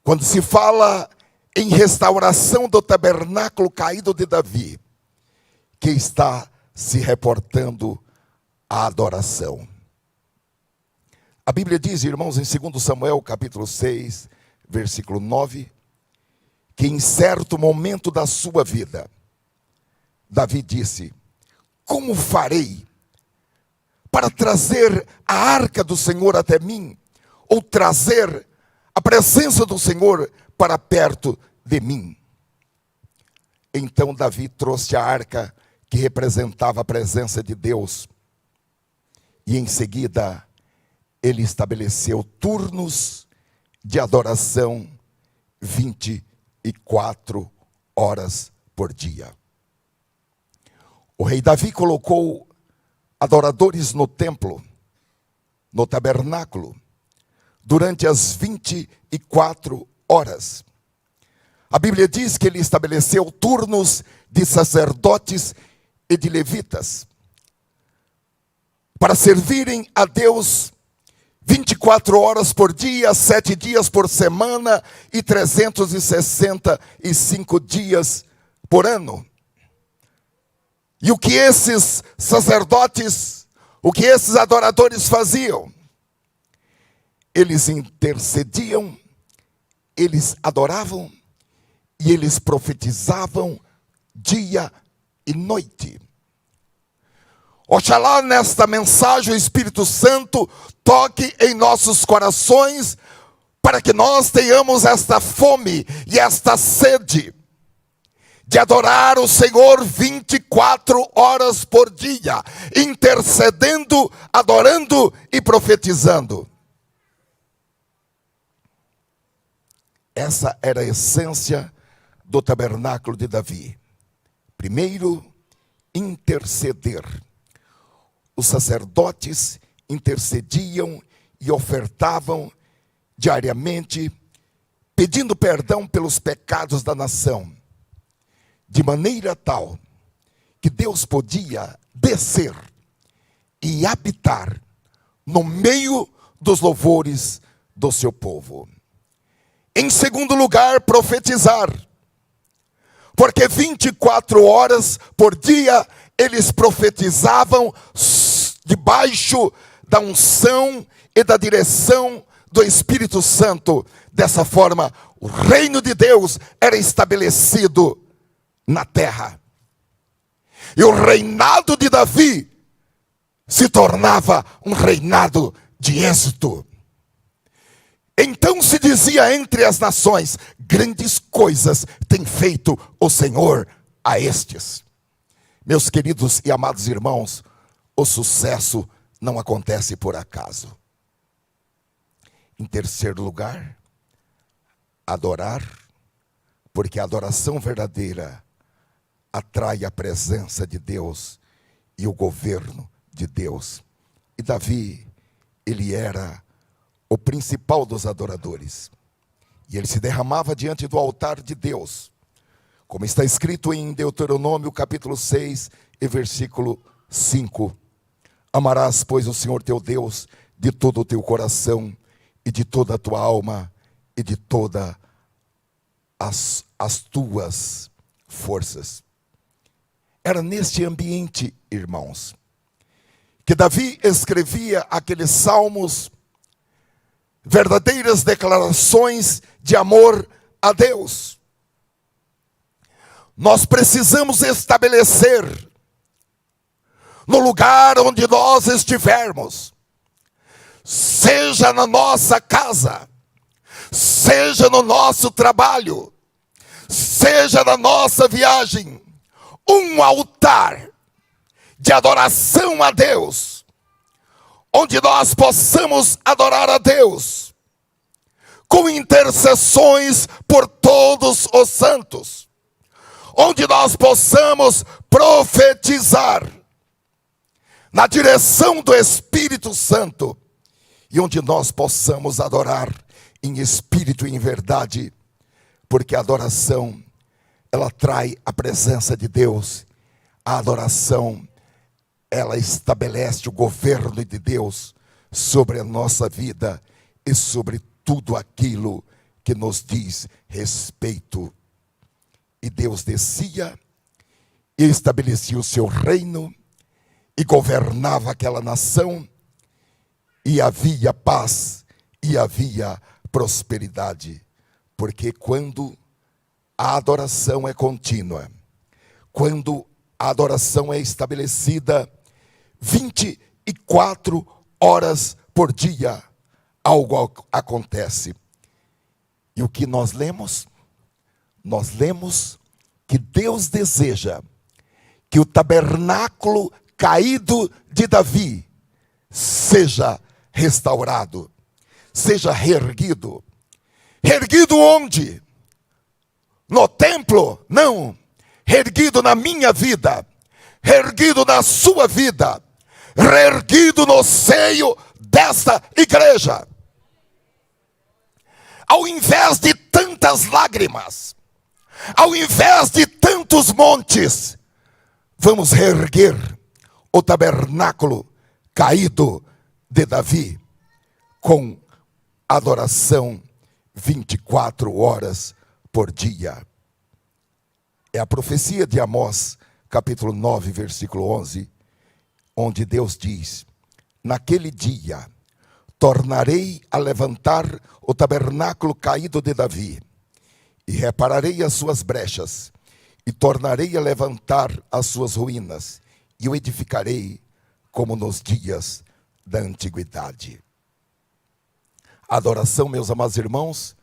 quando se fala em restauração do tabernáculo caído de Davi, que está se reportando à adoração. A Bíblia diz, irmãos, em 2 Samuel capítulo 6, versículo 9, que em certo momento da sua vida, Davi disse: como farei para trazer a arca do Senhor até mim, ou trazer a presença do Senhor para perto de mim? Então Davi trouxe a arca, que representava a presença de Deus, e em seguida ele estabeleceu turnos de adoração 24 horas por dia. O rei Davi colocou adoradores no templo, no tabernáculo, durante as 24 horas. A Bíblia diz que ele estabeleceu turnos de sacerdotes e de levitas para servirem a Deus 24 horas por dia, 7 dias por semana e 365 dias por ano. E o que esses sacerdotes, o que esses adoradores faziam? Eles intercediam, eles adoravam e eles profetizavam dia e noite. Oxalá nesta mensagem o Espírito Santo toque em nossos corações para que nós tenhamos esta fome e esta sede de adorar o Senhor 24 horas por dia, intercedendo, adorando e profetizando. Essa era a essência do tabernáculo de Davi. Primeiro, interceder. Os sacerdotes intercediam e ofertavam diariamente, pedindo perdão pelos pecados da nação, de maneira tal que Deus podia descer e habitar no meio dos louvores do seu povo. Em segundo lugar, profetizar, porque 24 horas por dia eles profetizavam debaixo da unção e da direção do Espírito Santo. Dessa forma, o reino de Deus era estabelecido na terra. E o reinado de Davi se tornava um reinado de êxito. Então se dizia entre as nações: grandes coisas tem feito o Senhor a estes. Meus queridos e amados irmãos, o sucesso não acontece por acaso. Em terceiro lugar, adorar, porque a adoração verdadeira atrai a presença de Deus e o governo de Deus. E Davi, ele era o principal dos adoradores. E ele se derramava diante do altar de Deus, como está escrito em Deuteronômio capítulo 6 e versículo 5. Amarás, pois, o Senhor teu Deus de todo o teu coração e de toda a tua alma e de todas as tuas forças. Era neste ambiente, irmãos, que Davi escrevia aqueles salmos, verdadeiras declarações de amor a Deus. Nós precisamos estabelecer no lugar onde nós estivermos, seja na nossa casa, seja no nosso trabalho, seja na nossa viagem, um altar de adoração a Deus, onde nós possamos adorar a Deus, com intercessões por todos os santos, onde nós possamos profetizar na direção do Espírito Santo, e onde nós possamos adorar em espírito e em verdade, porque a adoração, ela traz a presença de Deus. A adoração, ela estabelece o governo de Deus sobre a nossa vida e sobre tudo aquilo que nos diz respeito. E Deus descia e estabelecia o seu reino e governava aquela nação, e havia paz e havia prosperidade, porque quando a adoração é contínua, quando a adoração é estabelecida 24 horas por dia, algo acontece. E o que nós lemos? Nós lemos que Deus deseja que o tabernáculo caído de Davi seja restaurado, seja reerguido. Reerguido onde? No templo? Não. Reerguido na minha vida, reerguido na sua vida, reerguido no seio desta igreja. Ao invés de tantas lágrimas, ao invés de tantos montes, vamos reerguer o tabernáculo caído de Davi, com adoração 24 horas por dia. É a profecia de Amós, capítulo 9, versículo 11, onde Deus diz: naquele dia tornarei a levantar o tabernáculo caído de Davi, e repararei as suas brechas, e tornarei a levantar as suas ruínas, e o edificarei como nos dias da antiguidade. A adoração, meus amados irmãos,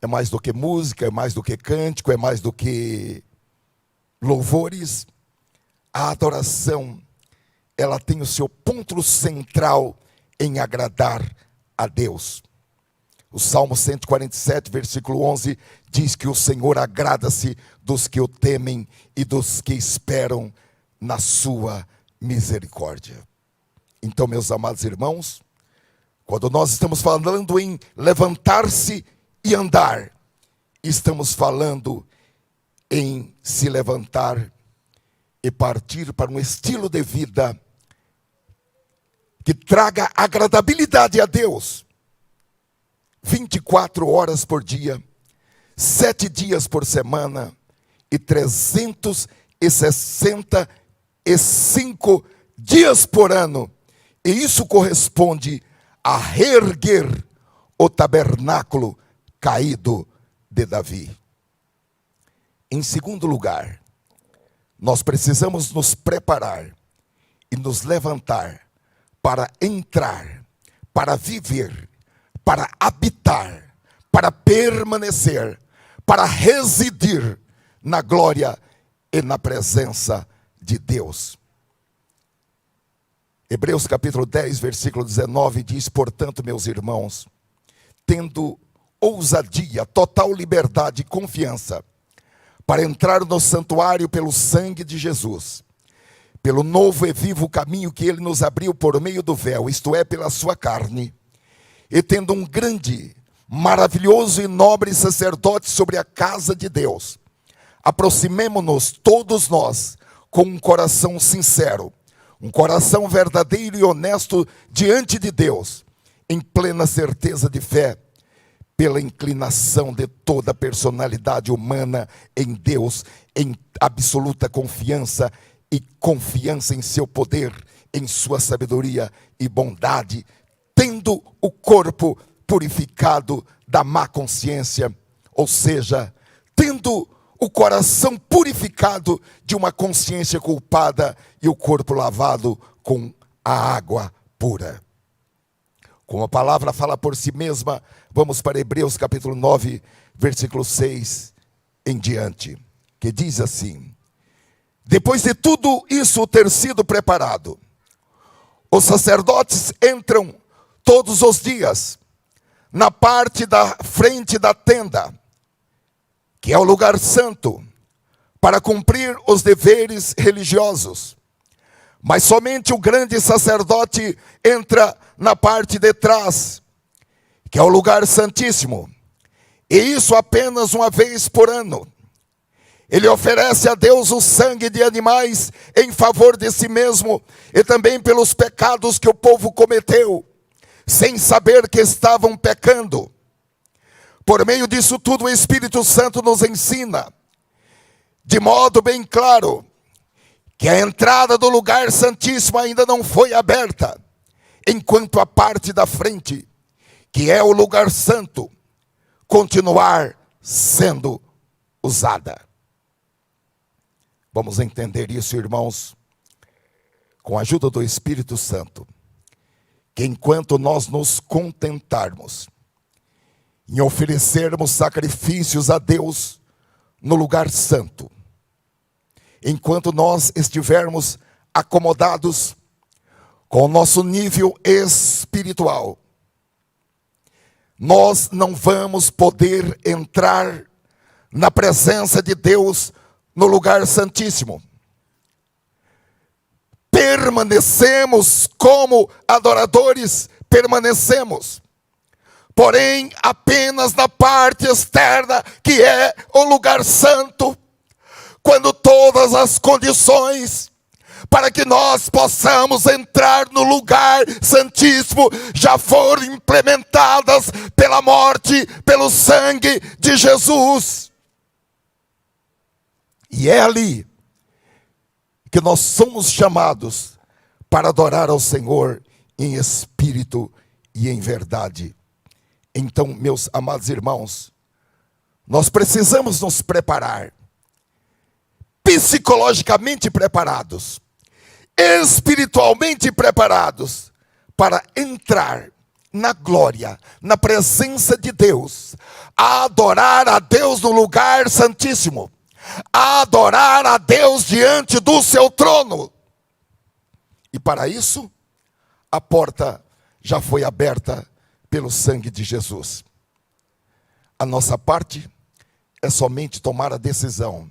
é mais do que música, é mais do que cântico, é mais do que louvores. A adoração, ela tem o seu ponto central em agradar a Deus. O Salmo 147, versículo 11, diz que o Senhor agrada-se dos que o temem e dos que esperam na sua misericórdia. Então, meus amados irmãos, quando nós estamos falando em levantar-se e andar, estamos falando em se levantar e partir para um estilo de vida que traga agradabilidade a Deus. 24 horas por dia, 7 dias por semana e 365 dias por ano. E isso corresponde a reerguer o tabernáculo caído de Davi. Em segundo lugar, nós precisamos nos preparar e nos levantar para entrar, para viver, para habitar, para permanecer, para residir na glória e na presença de Deus. Hebreus capítulo 10, versículo 19 diz: portanto, meus irmãos, tendo ousadia, total liberdade e confiança, para entrar no santuário pelo sangue de Jesus, pelo novo e vivo caminho que ele nos abriu por meio do véu, isto é, pela sua carne, e tendo um grande, maravilhoso e nobre sacerdote sobre a casa de Deus, aproximemo-nos todos nós com um coração sincero, um coração verdadeiro e honesto diante de Deus, em plena certeza de fé, pela inclinação de toda a personalidade humana em Deus, em absoluta confiança e confiança em seu poder, em sua sabedoria e bondade, tendo o corpo purificado da má consciência, ou seja, tendo o coração purificado de uma consciência culpada e o corpo lavado com a água pura. Como a palavra fala por si mesma, vamos para Hebreus capítulo 9, versículo 6 em diante, que diz assim: depois de tudo isso ter sido preparado, os sacerdotes entram todos os dias na parte da frente da tenda, que é o lugar santo, para cumprir os deveres religiosos. Mas somente o grande sacerdote entra na parte de trás, que é o lugar santíssimo, e isso apenas uma vez por ano. Ele oferece a Deus o sangue de animais em favor de si mesmo e também pelos pecados que o povo cometeu, sem saber que estavam pecando. Por meio disso tudo, o Espírito Santo nos ensina, de modo bem claro, que a entrada do lugar santíssimo ainda não foi aberta, enquanto a parte da frente, que é o lugar santo, continuar sendo usada. Vamos entender isso, irmãos, com a ajuda do Espírito Santo, que enquanto nós nos contentarmos em oferecermos sacrifícios a Deus no lugar santo, enquanto nós estivermos acomodados com o nosso nível espiritual, nós não vamos poder entrar na presença de Deus no lugar santíssimo. Permanecemos como adoradores, permanecemos, porém apenas na parte externa, que é o lugar santo, quando todas as condições para que nós possamos entrar no lugar santíssimo, já foram implementadas pela morte, pelo sangue de Jesus. E é ali que nós somos chamados para adorar ao Senhor em espírito e em verdade. Então, meus amados irmãos, nós precisamos nos preparar, psicologicamente preparados, espiritualmente preparados, para entrar na glória, na presença de Deus, a adorar a Deus no lugar santíssimo, a adorar a Deus diante do seu trono. E para isso, a porta já foi aberta pelo sangue de Jesus. A nossa parte é somente tomar a decisão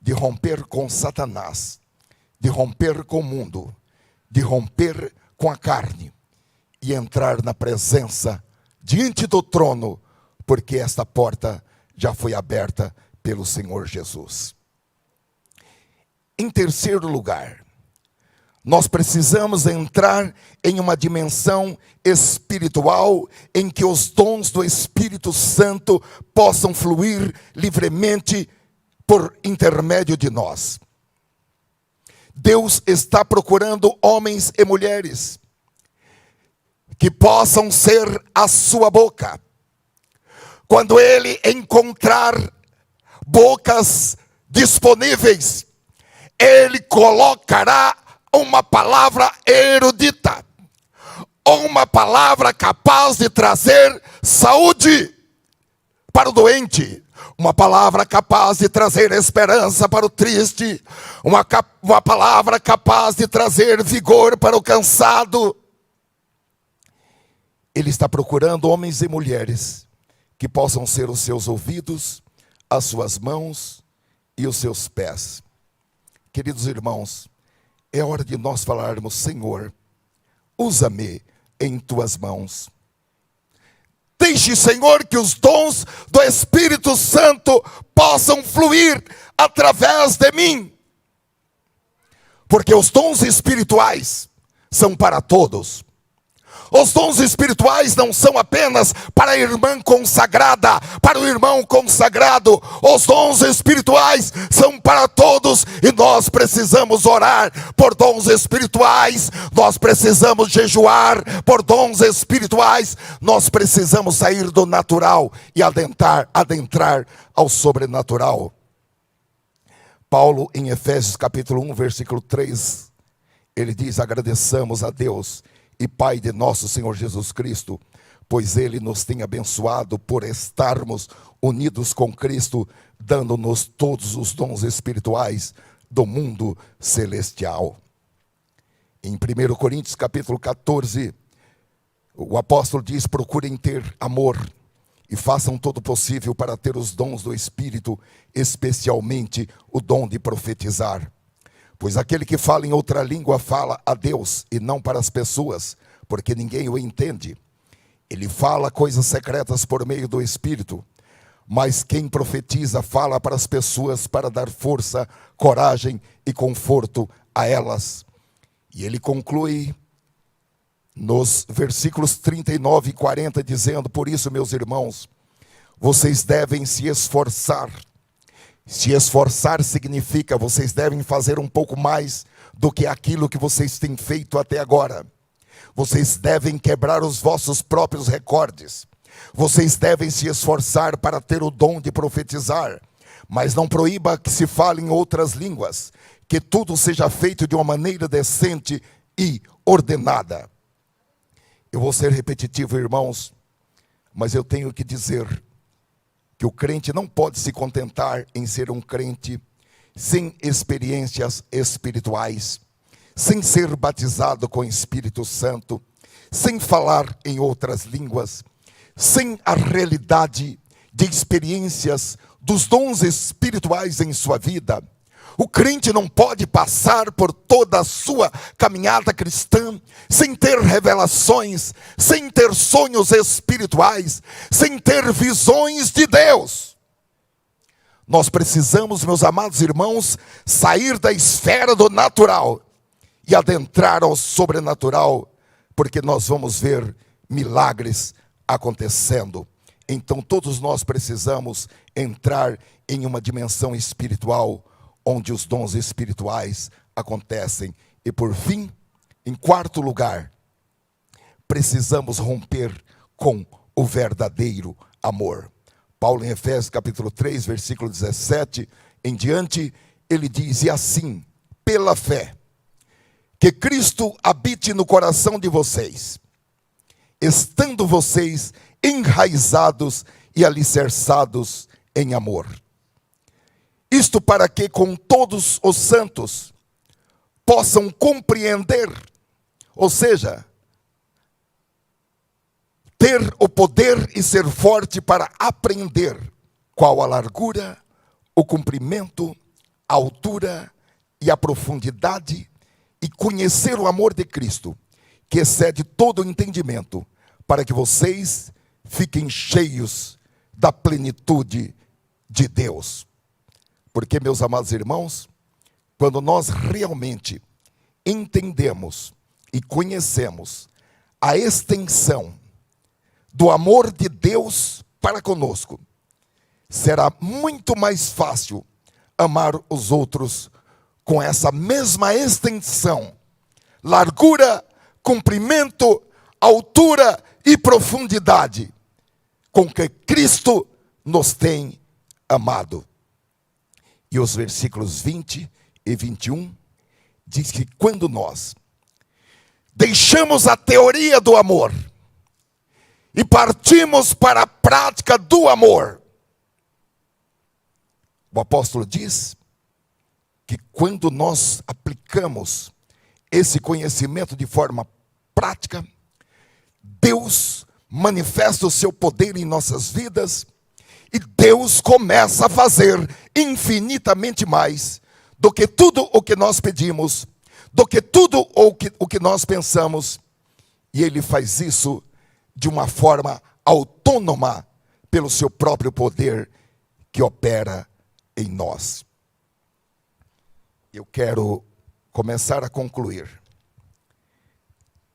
de romper com Satanás, de romper com o mundo, de romper com a carne e entrar na presença diante do trono, porque esta porta já foi aberta pelo Senhor Jesus. Em terceiro lugar, nós precisamos entrar em uma dimensão espiritual em que os dons do Espírito Santo possam fluir livremente por intermédio de nós. Deus está procurando homens e mulheres que possam ser a sua boca. Quando Ele encontrar bocas disponíveis, Ele colocará uma palavra erudita, uma palavra capaz de trazer saúde para o doente, uma palavra capaz de trazer esperança para o triste, uma palavra capaz de trazer vigor para o cansado. Ele está procurando homens e mulheres que possam ser os seus ouvidos, as suas mãos e os seus pés. Queridos irmãos, é hora de nós falarmos: Senhor, usa-me em tuas mãos. Deixe, Senhor, que os dons do Espírito Santo possam fluir através de mim. Porque os dons espirituais são para todos. Os dons espirituais não são apenas para a irmã consagrada, para o irmão consagrado. Os dons espirituais são para todos e nós precisamos orar por dons espirituais. Nós precisamos jejuar por dons espirituais. Nós precisamos sair do natural e adentrar ao sobrenatural. Paulo, em Efésios capítulo 1, versículo 3, ele diz: agradeçamos a Deus e Pai de nosso Senhor Jesus Cristo, pois Ele nos tem abençoado por estarmos unidos com Cristo, dando-nos todos os dons espirituais do mundo celestial. Em 1 Coríntios capítulo 14, o apóstolo diz: procurem ter amor e façam todo o possível para ter os dons do Espírito, especialmente o dom de profetizar. Pois aquele que fala em outra língua fala a Deus e não para as pessoas, porque ninguém o entende. Ele fala coisas secretas por meio do Espírito, mas quem profetiza fala para as pessoas para dar força, coragem e conforto a elas. E ele conclui nos versículos 39 e 40 dizendo: por isso, meus irmãos, vocês devem se esforçar. Se esforçar significa vocês devem fazer um pouco mais do que aquilo que vocês têm feito até agora. Vocês devem quebrar os vossos próprios recordes. Vocês devem se esforçar para ter o dom de profetizar. Mas não proíba que se fale em outras línguas. Que tudo seja feito de uma maneira decente e ordenada. Eu vou ser repetitivo, irmãos, mas eu tenho que dizer que o crente não pode se contentar em ser um crente sem experiências espirituais, sem ser batizado com o Espírito Santo, sem falar em outras línguas, sem a realidade de experiências dos dons espirituais em sua vida. O crente não pode passar por toda a sua caminhada cristã sem ter revelações, sem ter sonhos espirituais, sem ter visões de Deus. Nós precisamos, meus amados irmãos, sair da esfera do natural e adentrar ao sobrenatural, porque nós vamos ver milagres acontecendo. Então todos nós precisamos entrar em uma dimensão espiritual, onde os dons espirituais acontecem. E por fim, em quarto lugar, precisamos romper com o verdadeiro amor. Paulo em Efésios capítulo 3, versículo 17 em diante, ele diz: e assim, pela fé, que Cristo habite no coração de vocês, estando vocês enraizados e alicerçados em amor. Isto para que com todos os santos possam compreender, ou seja, ter o poder e ser forte para aprender qual a largura, o comprimento, a altura e a profundidade, e conhecer o amor de Cristo, que excede todo o entendimento, para que vocês fiquem cheios da plenitude de Deus. Porque, meus amados irmãos, quando nós realmente entendemos e conhecemos a extensão do amor de Deus para conosco, será muito mais fácil amar os outros com essa mesma extensão, largura, comprimento, altura e profundidade, com que Cristo nos tem amado. E os versículos 20 e 21 diz que quando nós deixamos a teoria do amor e partimos para a prática do amor, o apóstolo diz que quando nós aplicamos esse conhecimento de forma prática, Deus manifesta o seu poder em nossas vidas, e Deus começa a fazer infinitamente mais do que tudo o que nós pedimos, do que tudo o que nós pensamos, e Ele faz isso de uma forma autônoma, pelo seu próprio poder que opera em nós. Eu quero começar a concluir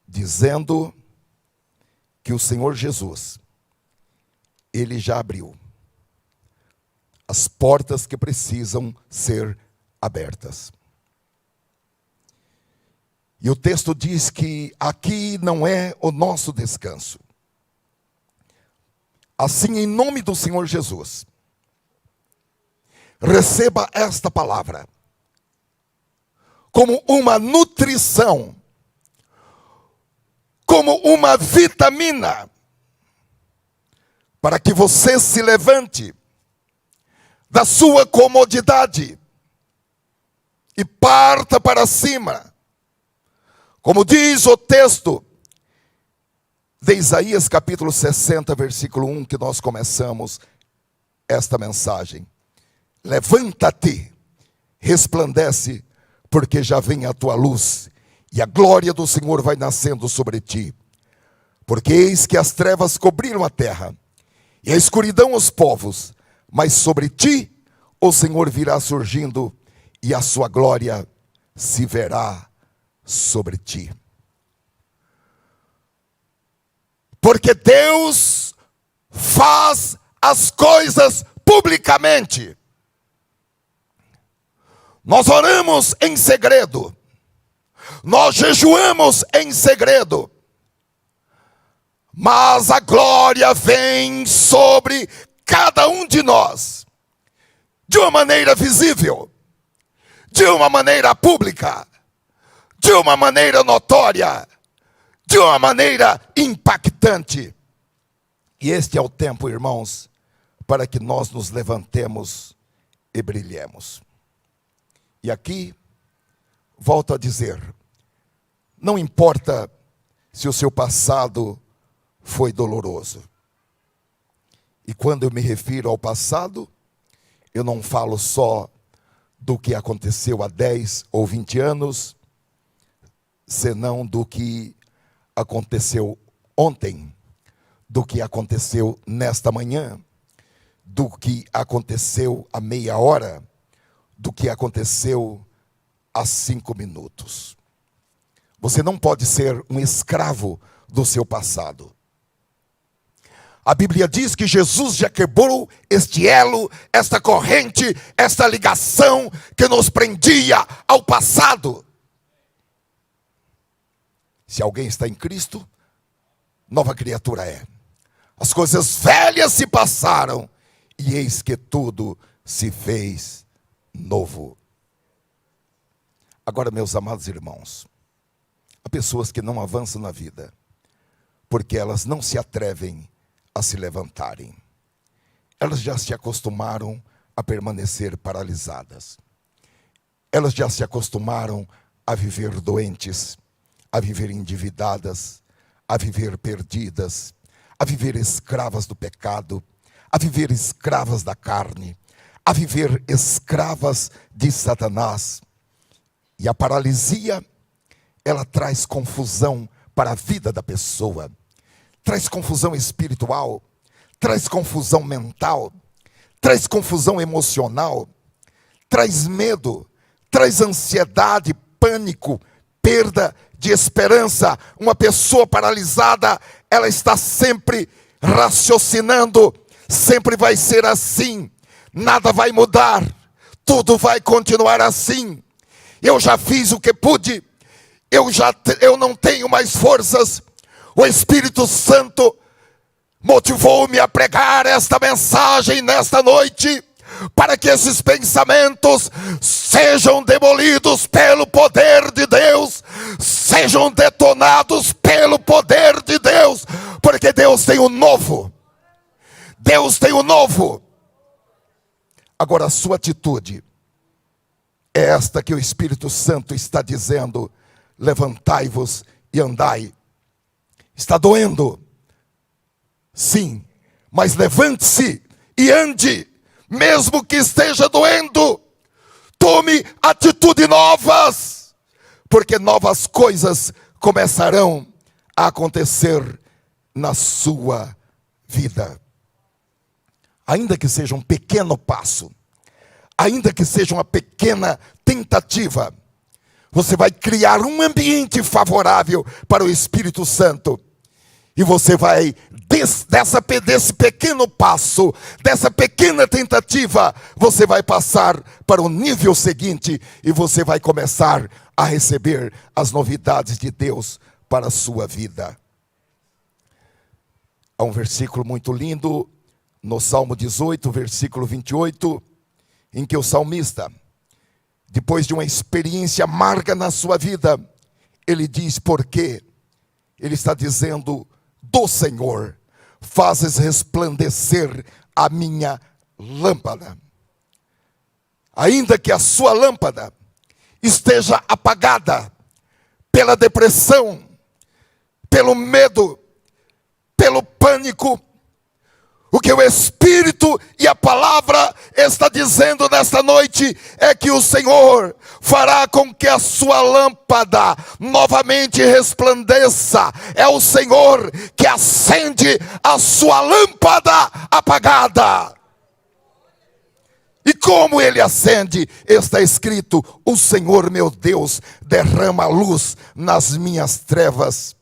dizendo que o Senhor Jesus, Ele já abriu as portas que precisam ser abertas. E o texto diz que aqui não é o nosso descanso. Assim, em nome do Senhor Jesus, receba esta palavra como uma nutrição, como uma vitamina, para que você se levante da sua comodidade e parta para cima. Como diz o texto de Isaías capítulo 60, versículo 1, que nós começamos esta mensagem. Levanta-te, resplandece, porque já vem a tua luz, e a glória do Senhor vai nascendo sobre ti. Porque eis que as trevas cobriram a terra, e a escuridão os povos, mas sobre ti o Senhor virá surgindo, e a sua glória se verá sobre ti. Porque Deus faz as coisas publicamente. Nós oramos em segredo, nós jejuamos em segredo, mas a glória vem sobre cada um de nós, de uma maneira visível, de uma maneira pública, de uma maneira notória, de uma maneira impactante. E este é o tempo, irmãos, para que nós nos levantemos e brilhemos. E aqui, volto a dizer, não importa se o seu passado foi doloroso. E quando eu me refiro ao passado, eu não falo só do que aconteceu há 10 ou 20 anos, senão do que aconteceu ontem, do que aconteceu nesta manhã, do que aconteceu há meia hora, do que aconteceu há 5 minutos. Você não pode ser um escravo do seu passado. A Bíblia diz que Jesus já quebrou este elo, esta corrente, esta ligação que nos prendia ao passado. Se alguém está em Cristo, nova criatura é. As coisas velhas se passaram e eis que tudo se fez novo. Agora, meus amados irmãos, há pessoas que não avançam na vida porque elas não se atrevem a se levantarem. Elas já se acostumaram a permanecer paralisadas. Elas já se acostumaram a viver doentes, a viver endividadas, a viver perdidas, a viver escravas do pecado, a viver escravas da carne, a viver escravas de Satanás. E a paralisia, ela traz confusão para a vida da pessoa. Traz confusão espiritual, traz confusão mental, traz confusão emocional, traz medo, traz ansiedade, pânico, perda de esperança. Uma pessoa paralisada, ela está sempre raciocinando, sempre vai ser assim, nada vai mudar, tudo vai continuar assim. Eu já fiz o que pude, eu não tenho mais forças. O Espírito Santo motivou-me a pregar esta mensagem nesta noite, para que esses pensamentos sejam demolidos pelo poder de Deus, sejam detonados pelo poder de Deus, porque Deus tem o novo. Deus tem o novo. Agora a sua atitude é esta que o Espírito Santo está dizendo: levantai-vos e andai. Está doendo? Sim, mas levante-se e ande, mesmo que esteja doendo. Tome atitudes novas, porque novas coisas começarão a acontecer na sua vida. Ainda que seja um pequeno passo, ainda que seja uma pequena tentativa, você vai criar um ambiente favorável para o Espírito Santo. E você vai, desse pequeno passo, dessa pequena tentativa, você vai passar para o nível seguinte. E você vai começar a receber as novidades de Deus para a sua vida. Há um versículo muito lindo, no Salmo 18, versículo 28, em que o salmista, depois de uma experiência amarga na sua vida, ele diz: por quê? Ele está dizendo: do Senhor fazes resplandecer a minha lâmpada. Ainda que a sua lâmpada esteja apagada pela depressão, pelo medo, pelo pânico, o que o Espírito e a palavra está dizendo nesta noite é que o Senhor fará com que a sua lâmpada novamente resplandeça. É o Senhor que acende a sua lâmpada apagada. E como Ele acende? Está escrito: o Senhor meu Deus derrama luz nas minhas trevas.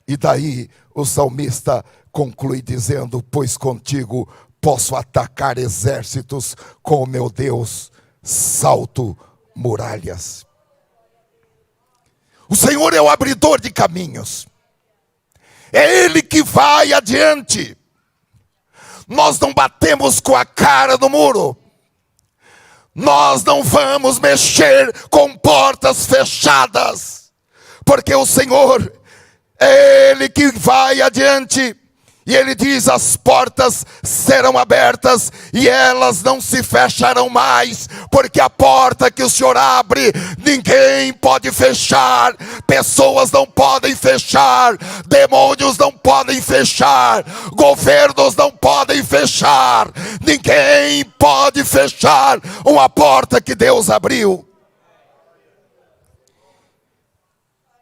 E daí o salmista conclui dizendo: pois contigo posso atacar exércitos, com o meu Deus salto muralhas. O Senhor é o abridor de caminhos, é Ele que vai adiante. Nós não batemos com a cara no muro, nós não vamos mexer com portas fechadas, porque o Senhor é Ele que vai adiante. E Ele diz: as portas serão abertas e elas não se fecharão mais, porque a porta que o Senhor abre, ninguém pode fechar, pessoas não podem fechar, demônios não podem fechar, governos não podem fechar, ninguém pode fechar uma porta que Deus abriu.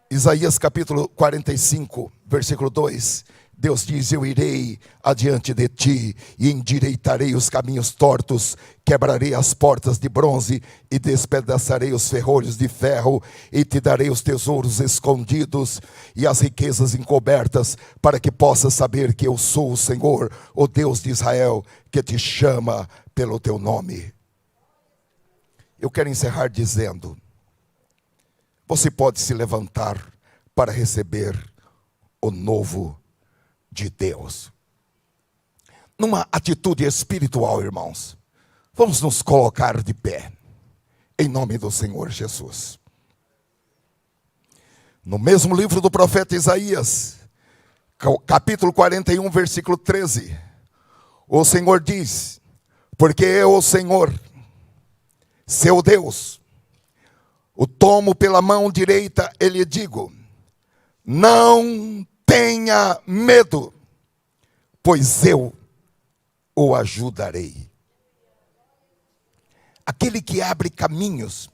Isaías capítulo 45, versículo 2, Deus diz: eu irei adiante de ti e endireitarei os caminhos tortos, quebrarei as portas de bronze e despedaçarei os ferrolhos de ferro, e te darei os tesouros escondidos e as riquezas encobertas, para que possas saber que eu sou o Senhor, o Deus de Israel, que te chama pelo teu nome. Eu quero encerrar dizendo: você pode se levantar para receber o novo de Deus. Numa atitude espiritual, irmãos, vamos nos colocar de pé, em nome do Senhor Jesus. No mesmo livro do profeta Isaías, capítulo 41, versículo 13, o Senhor diz: porque eu, o Senhor, seu Deus, o tomo pela mão direita e lhe digo: não tenha medo, pois eu o ajudarei. Aquele que abre caminhos,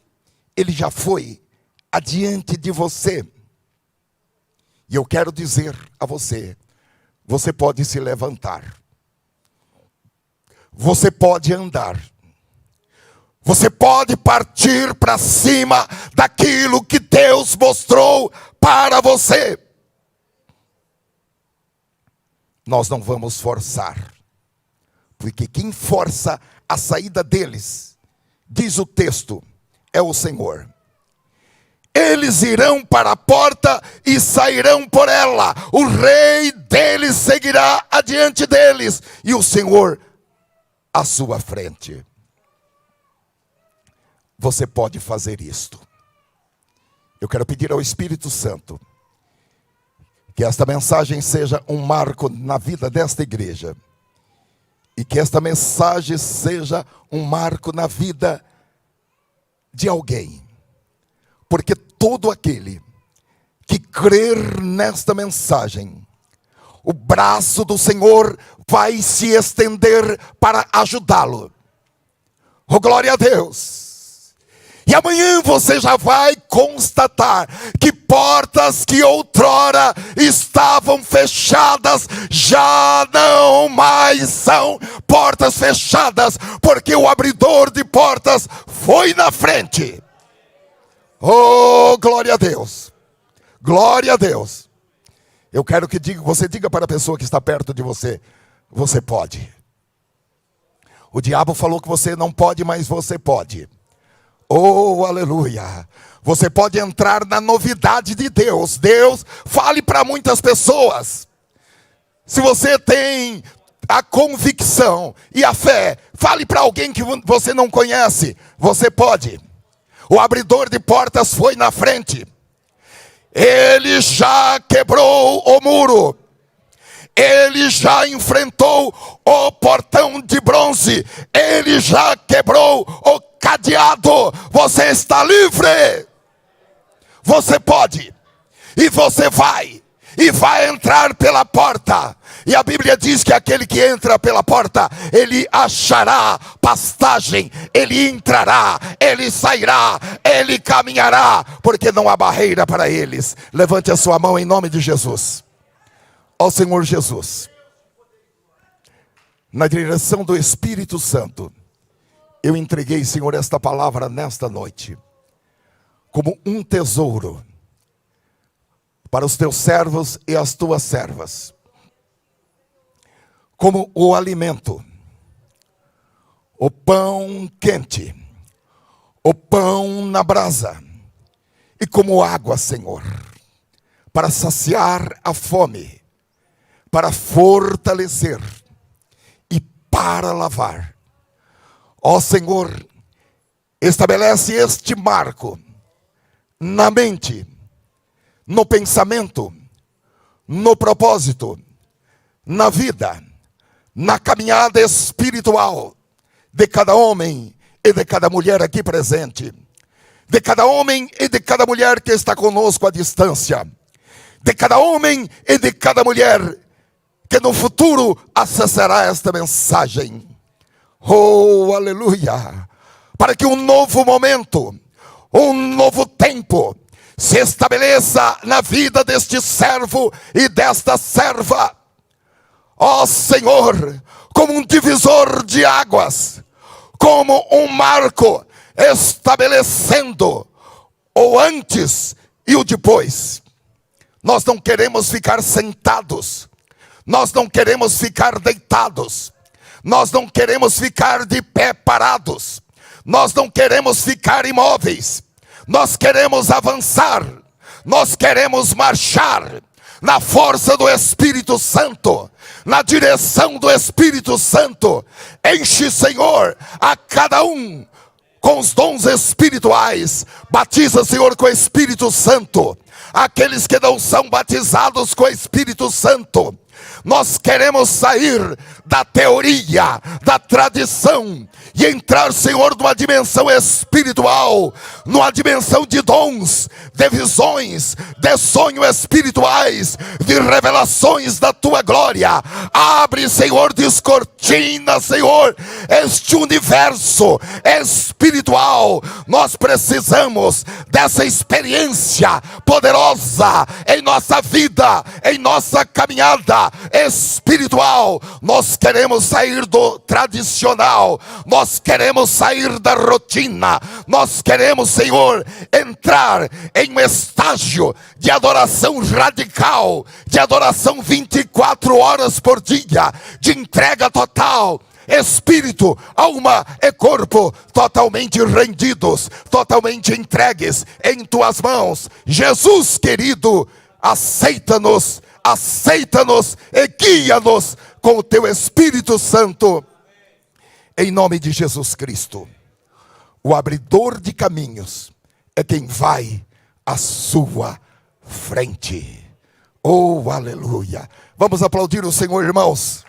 ele já foi adiante de você. E eu quero dizer a você: você pode se levantar, você pode andar, você pode partir para cima daquilo que Deus mostrou para você. Nós não vamos forçar, porque quem força a saída deles, diz o texto, é o Senhor. Eles irão para a porta e sairão por ela. O rei deles seguirá adiante deles, e o Senhor à sua frente. Você pode fazer isto. Eu quero pedir ao Espírito Santo que esta mensagem seja um marco na vida desta igreja, e que esta mensagem seja um marco na vida de alguém, porque todo aquele que crer nesta mensagem, o braço do Senhor vai se estender para ajudá-lo. Oh, glória a Deus! E amanhã você já vai constatar que portas que outrora estavam fechadas, já não mais são portas fechadas, porque o abridor de portas foi na frente. Oh, glória a Deus! Glória a Deus! Eu quero que você diga para a pessoa que está perto de você: você pode. O diabo falou que você não pode, mas você pode. Oh, aleluia! Você pode entrar na novidade de Deus. Deus fale para muitas pessoas. Se você tem a convicção e a fé, fale para alguém que você não conhece. Você pode. O abridor de portas foi na frente. Ele já quebrou o muro. Ele já enfrentou o portão de bronze. Ele já quebrou o cadeado. Você está livre. Você pode. E você vai. E vai entrar pela porta. E a Bíblia diz que aquele que entra pela porta, ele achará pastagem. Ele entrará, ele sairá, ele caminhará, porque não há barreira para eles. Levante a sua mão em nome de Jesus. Ó Senhor Jesus, na direção do Espírito Santo, eu entreguei, Senhor, esta palavra nesta noite, como um tesouro, para os teus servos e as tuas servas, como o alimento, o pão quente, o pão na brasa, e como água, Senhor, para saciar a fome, para fortalecer e para lavar. Ó Senhor, estabelece este marco na mente, no pensamento, no propósito, na vida, na caminhada espiritual de cada homem e de cada mulher aqui presente, de cada homem e de cada mulher que está conosco à distância, de cada homem e de cada mulher que no futuro acessará esta mensagem. Oh, aleluia! Para que um novo momento, um novo tempo se estabeleça na vida deste servo e desta serva. Ó Senhor, como um divisor de águas, como um marco estabelecendo o antes e o depois. Nós não queremos ficar sentados, nós não queremos ficar deitados, nós não queremos ficar de pé parados, nós não queremos ficar imóveis, nós queremos avançar, nós queremos marchar na força do Espírito Santo, na direção do Espírito Santo. Enche, Senhor, a cada um com os dons espirituais. Batiza, Senhor, com o Espírito Santo aqueles que não são batizados com o Espírito Santo. Nós queremos sair da teoria, da tradição, e entrar, Senhor, numa dimensão espiritual, numa dimensão de dons, de visões, de sonhos espirituais, de revelações da Tua glória. Abre, Senhor, descortina, Senhor, este universo espiritual. Nós precisamos dessa experiência poderosa em nossa vida, em nossa caminhada espiritual. Nós queremos sair do tradicional, nós queremos sair da rotina, nós queremos, Senhor, entrar em um estágio de adoração radical, de adoração 24 horas por dia, de entrega total. Espírito, alma e corpo totalmente rendidos, totalmente entregues em Tuas mãos. Jesus querido, aceita-nos e guia-nos com o Teu Espírito Santo, em nome de Jesus Cristo. O abridor de caminhos é quem vai à sua frente. Oh, aleluia! Vamos aplaudir o Senhor, irmãos.